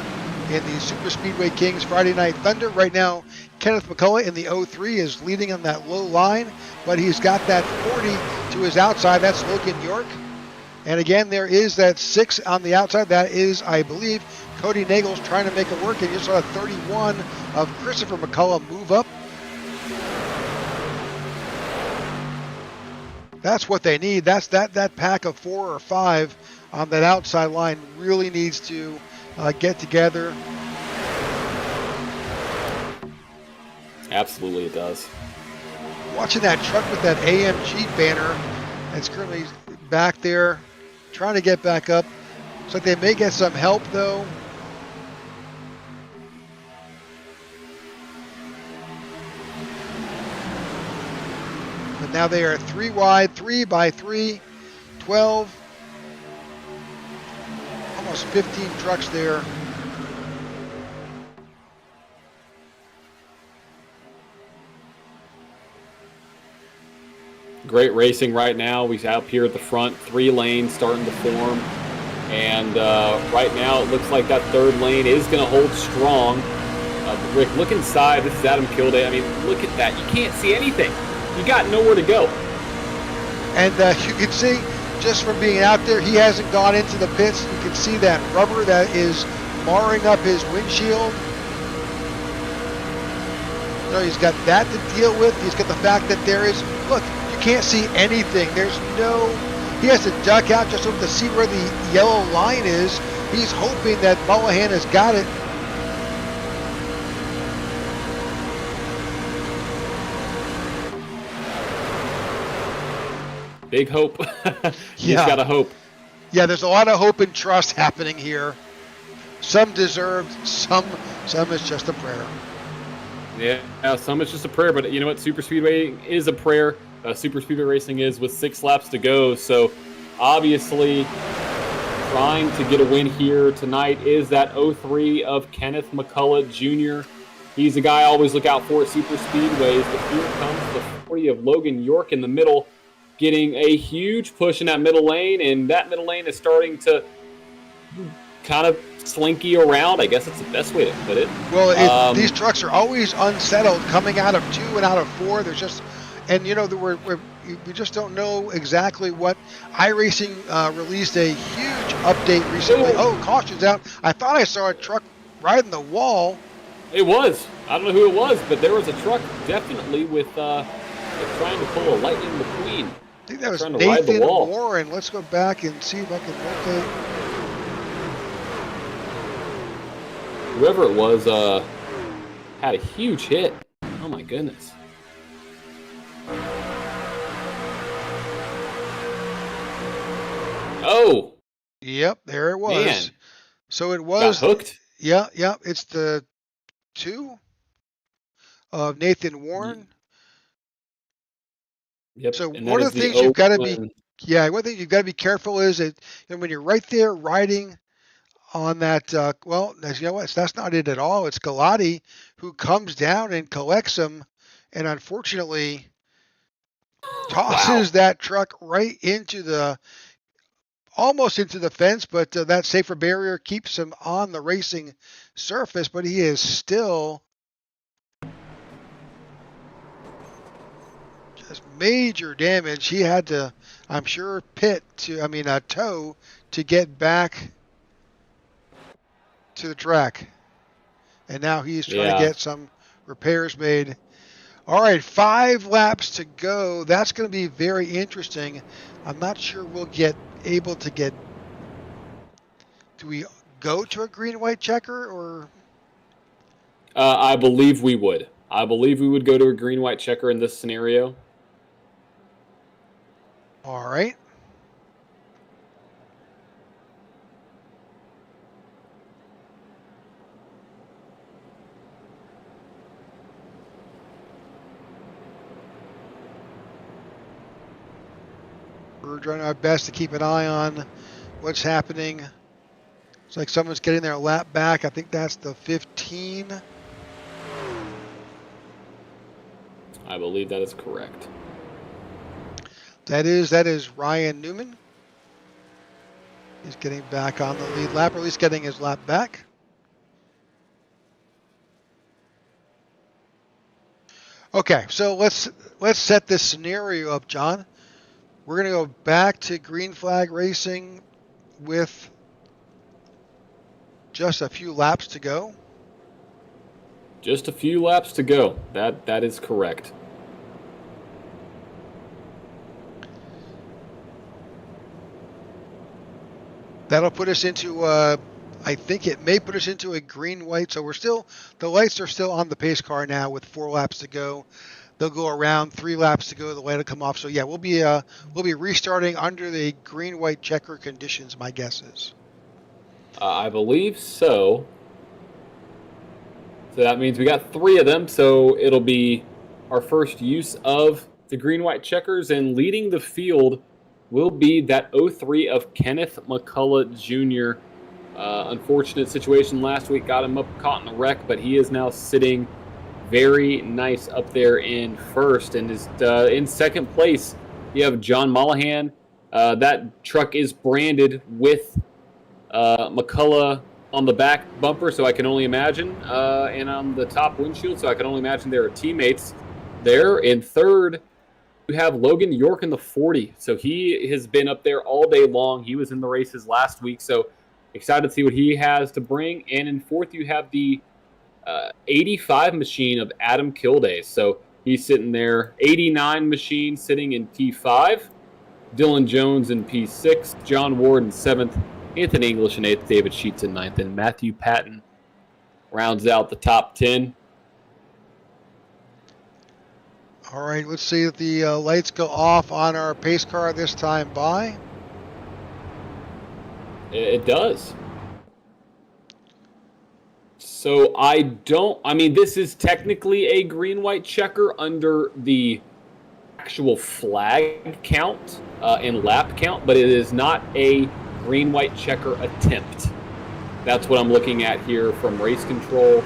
in the Superspeedway Kings Friday Night Thunder. Right now, Kenneth McCullough in the 03 is leading on that low line, but he's got that 40 to his outside. That's Logan York. And again, there is that 6 on the outside. That is, I believe, Cody Nagels trying to make it work. And you saw 31 of Christopher McCullough move up. That's what they need. That's that pack of 4 or 5 on that outside line really needs to get together. Absolutely, it does. Watching that truck with that AMG banner that's currently back there, trying to get back up. Looks like they may get some help, though. Now they are 3 wide, 3 by 3, 12, almost 15 trucks there. Great racing right now. We have here at the front, 3 lanes starting to form. And right now it looks like that 3rd lane is going to hold strong. Rick, look inside. This is Adam Kilday. I mean, look at that. You can't see anything. You got nowhere to go. And you can see, just from being out there, he hasn't gone into the pits. You can see that rubber that is marring up his windshield. So he's got that to deal with. He's got the fact that there is, look, you can't see anything. There's no, he has to duck out just to see where the yellow line is. He's hoping that Mullahan has got it. Big hope. You just got to hope. Yeah, there's a lot of hope and trust happening here. Some deserved, some is just a prayer. Yeah, some it's just a prayer, but you know what? Super Speedway is a prayer. Super Speedway Racing is with 6 laps to go. So obviously trying to get a win here tonight is that 03 of Kenneth McCullough Jr. He's a guy I always look out for at Super Speedways. But here comes the 40 of Logan York in the middle, getting a huge push in that middle lane, and that middle lane is starting to kind of slinky around. I guess that's the best way to put it. Well, these trucks are always unsettled coming out of 2 and out of 4. There's just, and you know, we just don't know exactly what. iRacing released a huge update recently. Oh, caution's out. I thought I saw a truck riding the wall. It was. I don't know who it was, but there was a truck definitely with trying to pull a Lightning McQueen. I think that was Nathan Warren. Let's go back and see if I can locate. Whoever it was had a huge hit. Oh my goodness. Oh. Yep, there it was. Man. So it was. Got hooked? Yeah. It's the 2 of Nathan Warren. Yep. So one of the things you've got to be, one thing you've got to be careful is that when you're right there riding on that, you know what? That's not it at all. It's Galati who comes down and collects him, and unfortunately tosses that truck right into almost into the fence, but that safer barrier keeps him on the racing surface, but he is still just major damage. He had to, I'm sure, tow to get back to the track. And now he's trying to get some repairs made. All right, 5 laps to go. That's going to be very interesting. I'm not sure we'll get able to get. Do we go to a green-white checker or? I believe we would. I believe we would go to a green-white checker in this scenario. All right. We're trying our best to keep an eye on what's happening. It's like someone's getting their lap back. I think that's the 15. I believe that is correct. That is Ryan Newman. He's getting back on the lead lap, or at least getting his lap back. Okay, so let's set this scenario up, John. We're going to go back to green flag racing with just a few laps to go. Just a few laps to go. That is correct. That'll put us into, I think it may put us into a green-white. So the lights are still on the pace car now with 4 laps to go. They'll go around, 3 laps to go. The light will come off. So yeah, we'll be restarting under the green-white checker conditions. My guess is. I believe so. So that means we got 3 of them. So it'll be our first use of to green-white checkers, and leading the field will be that 03 of Kenneth McCullough Jr. Unfortunate situation last week, got him up caught in a wreck, but he is now sitting very nice up there in first, and is in second place. You have John Mollahan. That truck is branded with McCullough on the back bumper, so I can only imagine, and on the top windshield, so I can only imagine there are teammates there. In third, you have Logan York in the 40, so he has been up there all day long. He was in the races last week, so excited to see what he has to bring. And in fourth, you have the 85 machine of Adam Kilday, so he's sitting there. 89 machine sitting in P5. Dylan Jones in P6, John Ward in 7th, Anthony English in 8th, David Sheets in 9th, and Matthew Patton rounds out the top 10. All right, let's see if the lights go off on our pace car this time by. It does. So this is technically a green-white checker under the actual flag count and lap count, but it is not a green-white checker attempt. That's what I'm looking at here from race control.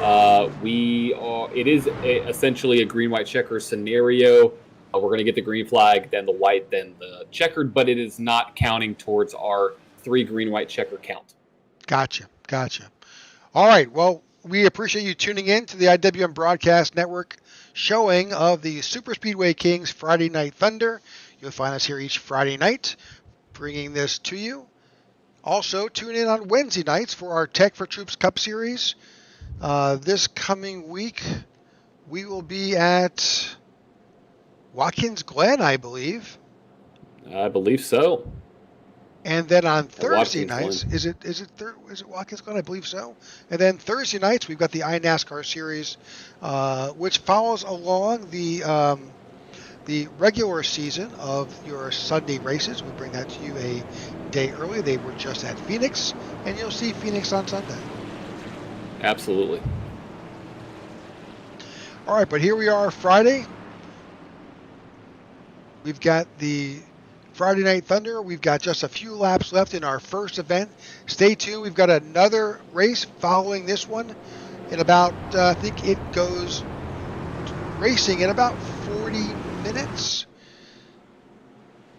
It is essentially a green-white checker scenario. We're going to get the green flag, then the white, then the checkered, but it is not counting towards our 3 green-white checker count. Gotcha. All right, well, we appreciate you tuning in to the IWM Broadcast Network showing of the Superspeedway Kings Friday Night Thunder. You'll find us here each Friday night bringing this to you. Also, tune in on Wednesday nights for our Tech for Troops Cup Series. This coming week, we will be at Watkins Glen, I believe. I believe so. And then on Thursday nights, is it Watkins Glen? I believe so. And then Thursday nights, we've got the iNASCAR Series, which follows along the regular season of your Sunday races. We bring that to you a day early. They were just at Phoenix, and you'll see Phoenix on Sunday. Absolutely. All right, but here we are Friday. We've got the Friday Night Thunder. We've got just a few laps left in our first event. Stay tuned. We've got another race following this one in about, I think it goes racing in about 40 minutes.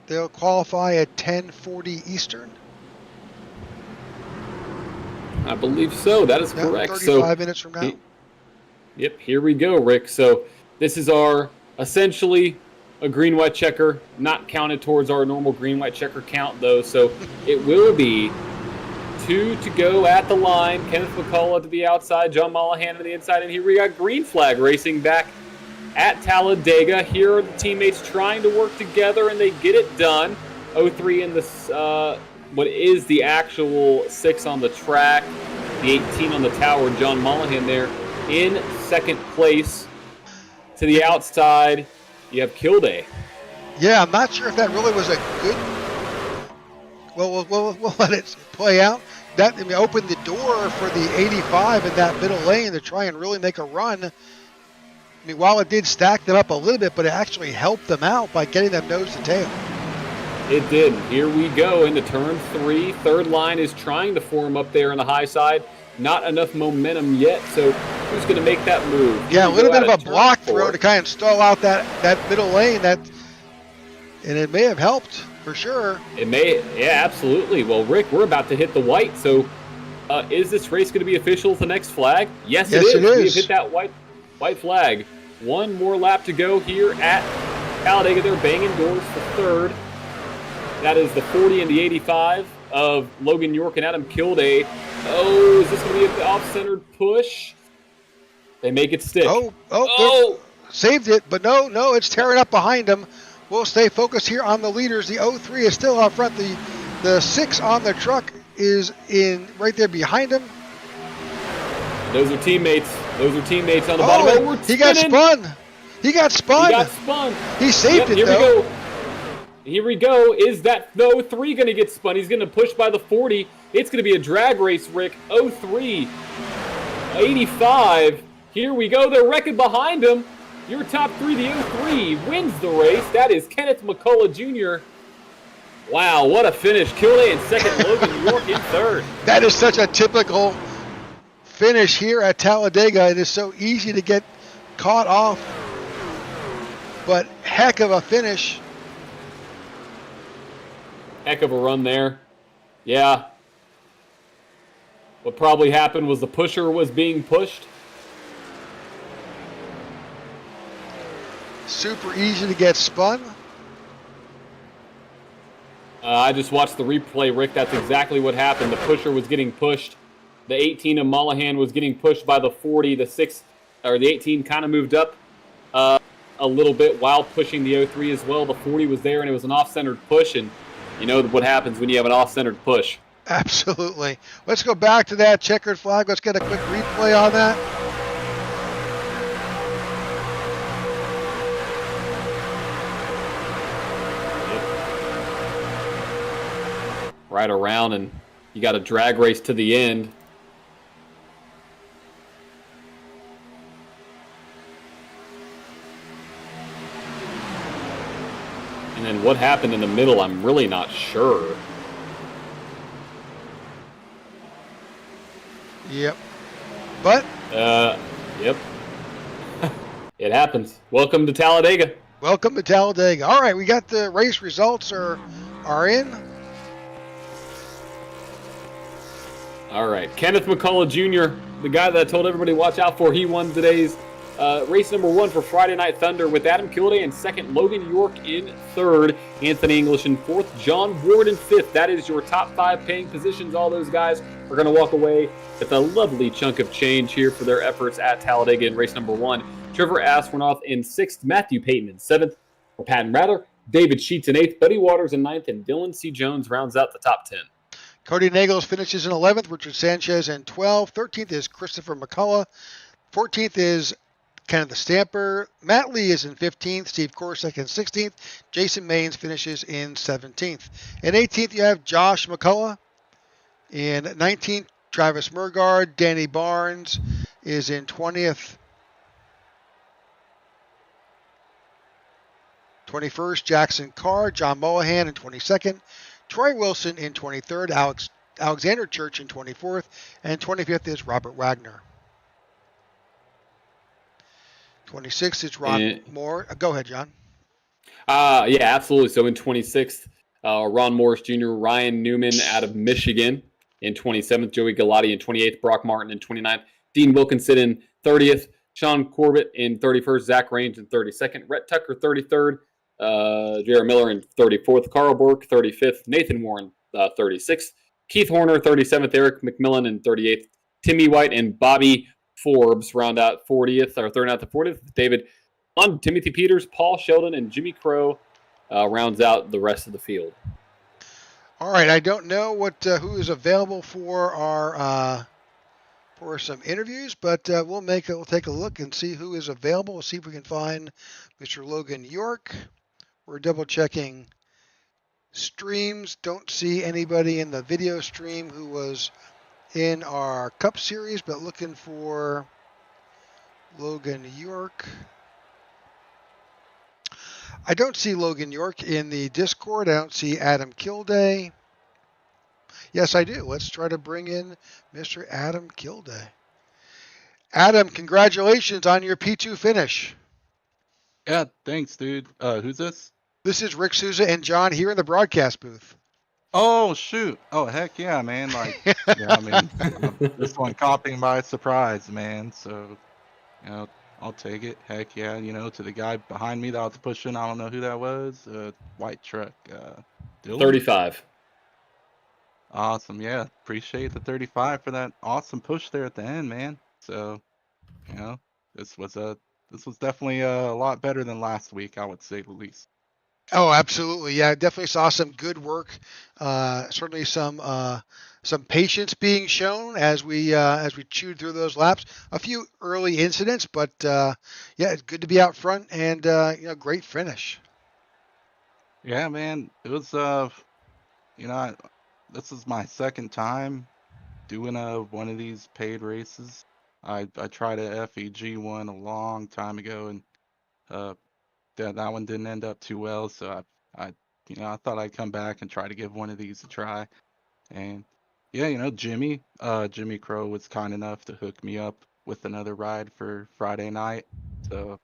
They'll qualify at 10:40 Eastern. I believe so. That is correct. 35 minutes from now. Yep, here we go, Rick. So this is our essentially a green-white checker, not counted towards our normal green-white checker count, though. So it will be 2 to go at the line. Kenneth McCullough to the outside, John Mollahan to the inside. And here we got green flag racing back at Talladega. Here are the teammates trying to work together, and they get it done. 03 in the what is the actual 6 on the track, the 18 on the tower. John Mollahan there in second place. To the outside, you have Kilday. Yeah, I'm not sure if that really was a good. Well, we'll let it play out. That opened the door for the 85 in that middle lane to try and really make a run. I mean, while it did stack them up a little bit, but it actually helped them out by getting them nose to tail. It did. Here we go into turn 3. Third line is trying to form up there on the high side. Not enough momentum yet, so who's going to make that move? Yeah, a little bit of a block throw to kind of stall out that middle lane, and it may have helped for sure. It may, yeah, absolutely. Well, Rick, we're about to hit the white, so is this race going to be official with the next flag? Yes, it is. We've hit that white flag. One more lap to go here at Talladega. They're banging doors for third. That is the 40 and the 85 of Logan York and Adam Kilday. Oh, is this going to be an off-centered push? They make it stick. Oh! Saved it, but no, it's tearing up behind them. We'll stay focused here on the leaders. The 03 is still out front. The 6 on the truck is in right there behind him. Those are teammates. On the bottom. Oh, he got spun. He got spun. He saved it, though. Here we go. Is that 03 going to get spun? He's going to push by the 40. It's going to be a drag race, Rick. 03, 85. Here we go. They're wrecking behind him. Your top three, the 03, wins the race. That is Kenneth McCullough Jr. Wow, what a finish. Kilday in second, Logan York in third. That is such a typical finish here at Talladega. It is so easy to get caught off, but heck of a finish. Heck of a run there. Yeah. What probably happened was the pusher was being pushed. Super easy to get spun. I just watched the replay, Rick. That's exactly what happened. The pusher was getting pushed. The 18 of Mollahan was getting pushed by the 40. The 18 kind of moved up a little bit while pushing the 03 as well. The 40 was there, and it was an off-centered push, and you know what happens when you have an off-centered push. Absolutely. Let's go back to that checkered flag. Let's get a quick replay on that. Right around, and you got a drag race to the end. And then what happened in the middle, I'm really not sure. Yep. But? Yep. It happens. Welcome to Talladega. Welcome to Talladega. All right, we got the race results are in. All right, Kenneth McCullough Jr., the guy that I told everybody to watch out for, he won today's race number 1 for Friday Night Thunder with Adam Kilday in second, Logan York in third, Anthony English in fourth, John Ward in fifth. That is your top 5 paying positions. All those guys are going to walk away with a lovely chunk of change here for their efforts at Talladega in race number 1. Trevor Aswanoff in sixth, Matthew Payton in seventh, Patton Rather, David Sheets in eighth, Buddy Waters in ninth, and Dylan C. Jones rounds out the top 10. Cody Nagels finishes in 11th, Richard Sanchez in 12th, 13th is Christopher McCullough, 14th is Kenneth Stamper, Matt Lee is in 15th, Steve Korsak in 16th, Jason Maines finishes in 17th. In 18th, you have Josh McCullough. In 19th, Travis Murgard, Danny Barnes is in 20th. 21st, Jackson Carr, John Mollahan in 22nd, Troy Wilson in 23rd, Alexander Church in 24th, and 25th is Robert Wagner. 26th is Ron Moore. Go ahead, John. Yeah, absolutely. So in 26th, Ron Morris Jr., Ryan Newman out of Michigan in 27th, Joey Galati in 28th, Brock Martin in 29th, Dean Wilkinson in 30th, Sean Corbett in 31st, Zach Range in 32nd, Rhett Tucker 33rd, Jared Miller in 34th, Carl Bork 35th, Nathan Warren 36th, Keith Horner 37th, Eric McMillan in 38th, Timmy White and Bobby Forbes round out 40th, or third out the 40th. David Lund, Timothy Peters, Paul Sheldon, and Jimmy Crow rounds out the rest of the field. All right, I don't know who is available for our for some interviews, but we'll take a look and see who is available. We'll see if we can find Mr. Logan York. We're double checking streams. Don't see anybody in the video stream who was in our Cup Series, but looking for Logan York. I don't see Logan York in the Discord. I don't see Adam Kilday. Yes, I do. Let's try to bring in Mr. Adam Kilday. Adam, congratulations on your P2 finish. Yeah, thanks, dude. Who's this? This is Rick Souza and John here in the broadcast booth. Oh, shoot. Oh, heck yeah, man. Like, yeah, I mean, this one caught me by surprise, man. So, I'll take it. Heck yeah, to the guy behind me that I was pushing, I don't know who that was. White truck. Dylan? 35. Awesome. Yeah, appreciate the 35 for that awesome push there at the end, man. So, this was definitely a lot better than last week, I would say the least. Oh, absolutely. Yeah, definitely saw some good work. Certainly some patience being shown as we chewed through those laps. A few early incidents, but yeah, it's good to be out front and great finish. Yeah, man. It was this is my second time doing one of these paid races. I tried a FEG one a long time ago, and That one didn't end up too well, so I thought I'd come back and try to give one of these a try. And yeah, Jimmy Crow was kind enough to hook me up with another ride for Friday night. So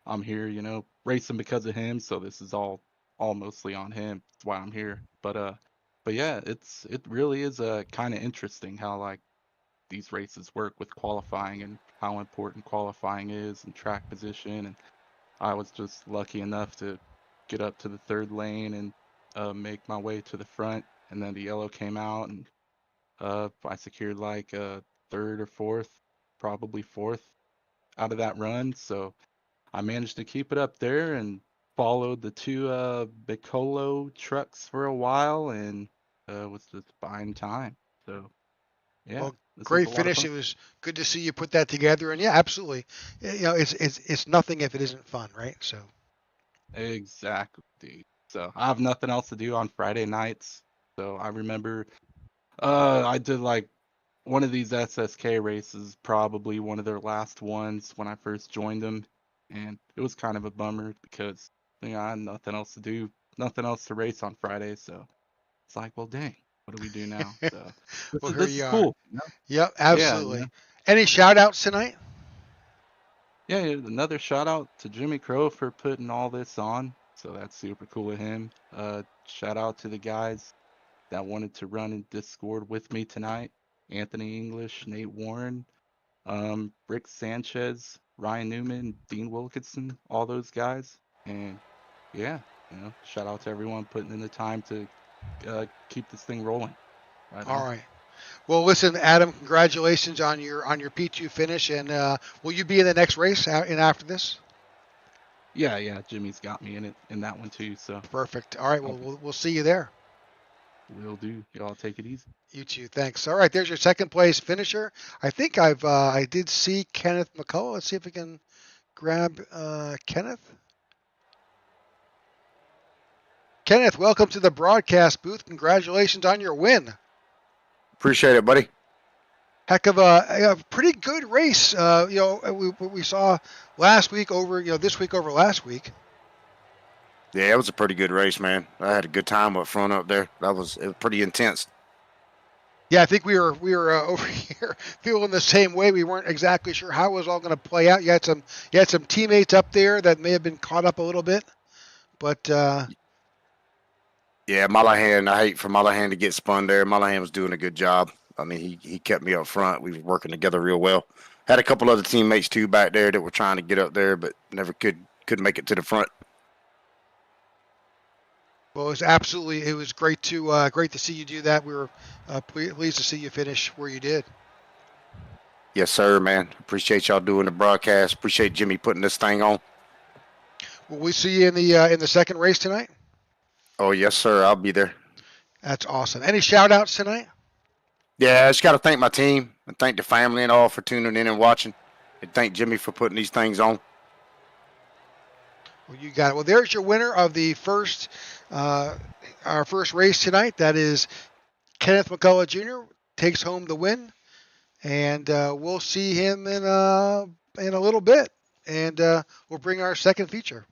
I'm here, racing because of him. So this is all mostly on him. That's why I'm here. But yeah, it really is kind of interesting how like these races work with qualifying and how important qualifying is and track position. And I was just lucky enough to get up to the third lane and make my way to the front. And then the yellow came out, and I secured like third or fourth, probably fourth out of that run. So I managed to keep it up there and followed the two Bicolo trucks for a while and was just buying time. So yeah, Well, this was a great lot of finish. fun. It was good to see you put that together. And yeah, absolutely. It's nothing if it isn't fun, right? So. Exactly. So I have nothing else to do on Friday nights. So I remember I did like one of these SSK races, probably one of their last ones when I first joined them, and it was kind of a bummer because I had nothing else to do, nothing else to race on Friday. So it's like, well, dang, what do we do now? So this Well, is here this is you are. cool. Yep, Yeah, absolutely. Any shout outs tonight? yeah. Another shout out to Jimmy Crow for putting all this on. So that's super cool of him. Shout out to the guys that wanted to run in Discord with me tonight. Anthony English, Nate Warren, Rick Sanchez, Ryan Newman, Dean Wilkinson, all those guys. And yeah, shout out to everyone putting in the time to keep this thing rolling. Right All on. right. Well, listen, Adam, congratulations on your P2 finish, and will you be in the next race after this? Yeah, Jimmy's got me in that one too. So Perfect. All right. Well, we'll see you there. will do. Y'all take it easy. You too. Thanks. All right. There's your second place finisher. I think I did see Kenneth McCullough. Let's see if we can grab Kenneth. Kenneth, welcome to the broadcast booth. Congratulations on your win. Appreciate it, buddy. Heck of a pretty good race. We saw last week over, this week over last week. Yeah, it was a pretty good race, man. I had a good time up front up there. It was pretty intense. Yeah, I think we were over here feeling the same way. We weren't exactly sure how it was all going to play out. You had some teammates up there that may have been caught up a little bit, but Yeah, Malahan, I hate for Malahan to get spun there. Malahan was doing a good job. I mean, he kept me up front. We were working together real well. Had a couple other teammates too back there that were trying to get up there, but never could make it to the front. well, it was great to see you do that. We were pleased to see you finish where you did. Yes, sir, man. Appreciate y'all doing the broadcast. Appreciate Jimmy putting this thing on. Will we see you in the second race tonight? Oh, yes, sir. I'll be there. That's awesome. Any shout outs tonight? Yeah, I just got to thank my team and thank the family and all for tuning in and watching. And thank Jimmy for putting these things on. Well, you got it. Well, there's your winner of the our first race tonight. That is Kenneth McCullough Jr. takes home the win, and we'll see him in a little bit, and we'll bring our second feature.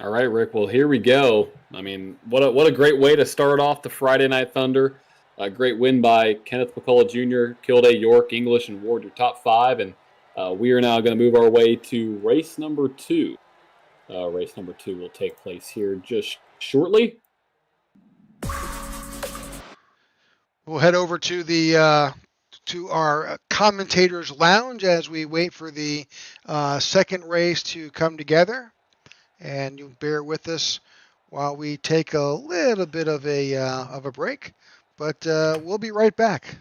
All right, Rick. Well, here we go. I mean, what a great way to start off the Friday Night Thunder. A great win by Kenneth McCullough Jr., Kilday, York, English, and Ward, your top five. And we are now going to move our way to race number 2. Race number 2 will take place here just shortly. We'll head over to our commentators' lounge as we wait for the second race to come together. And you bear with us while we take a little bit of a break, but we'll be right back.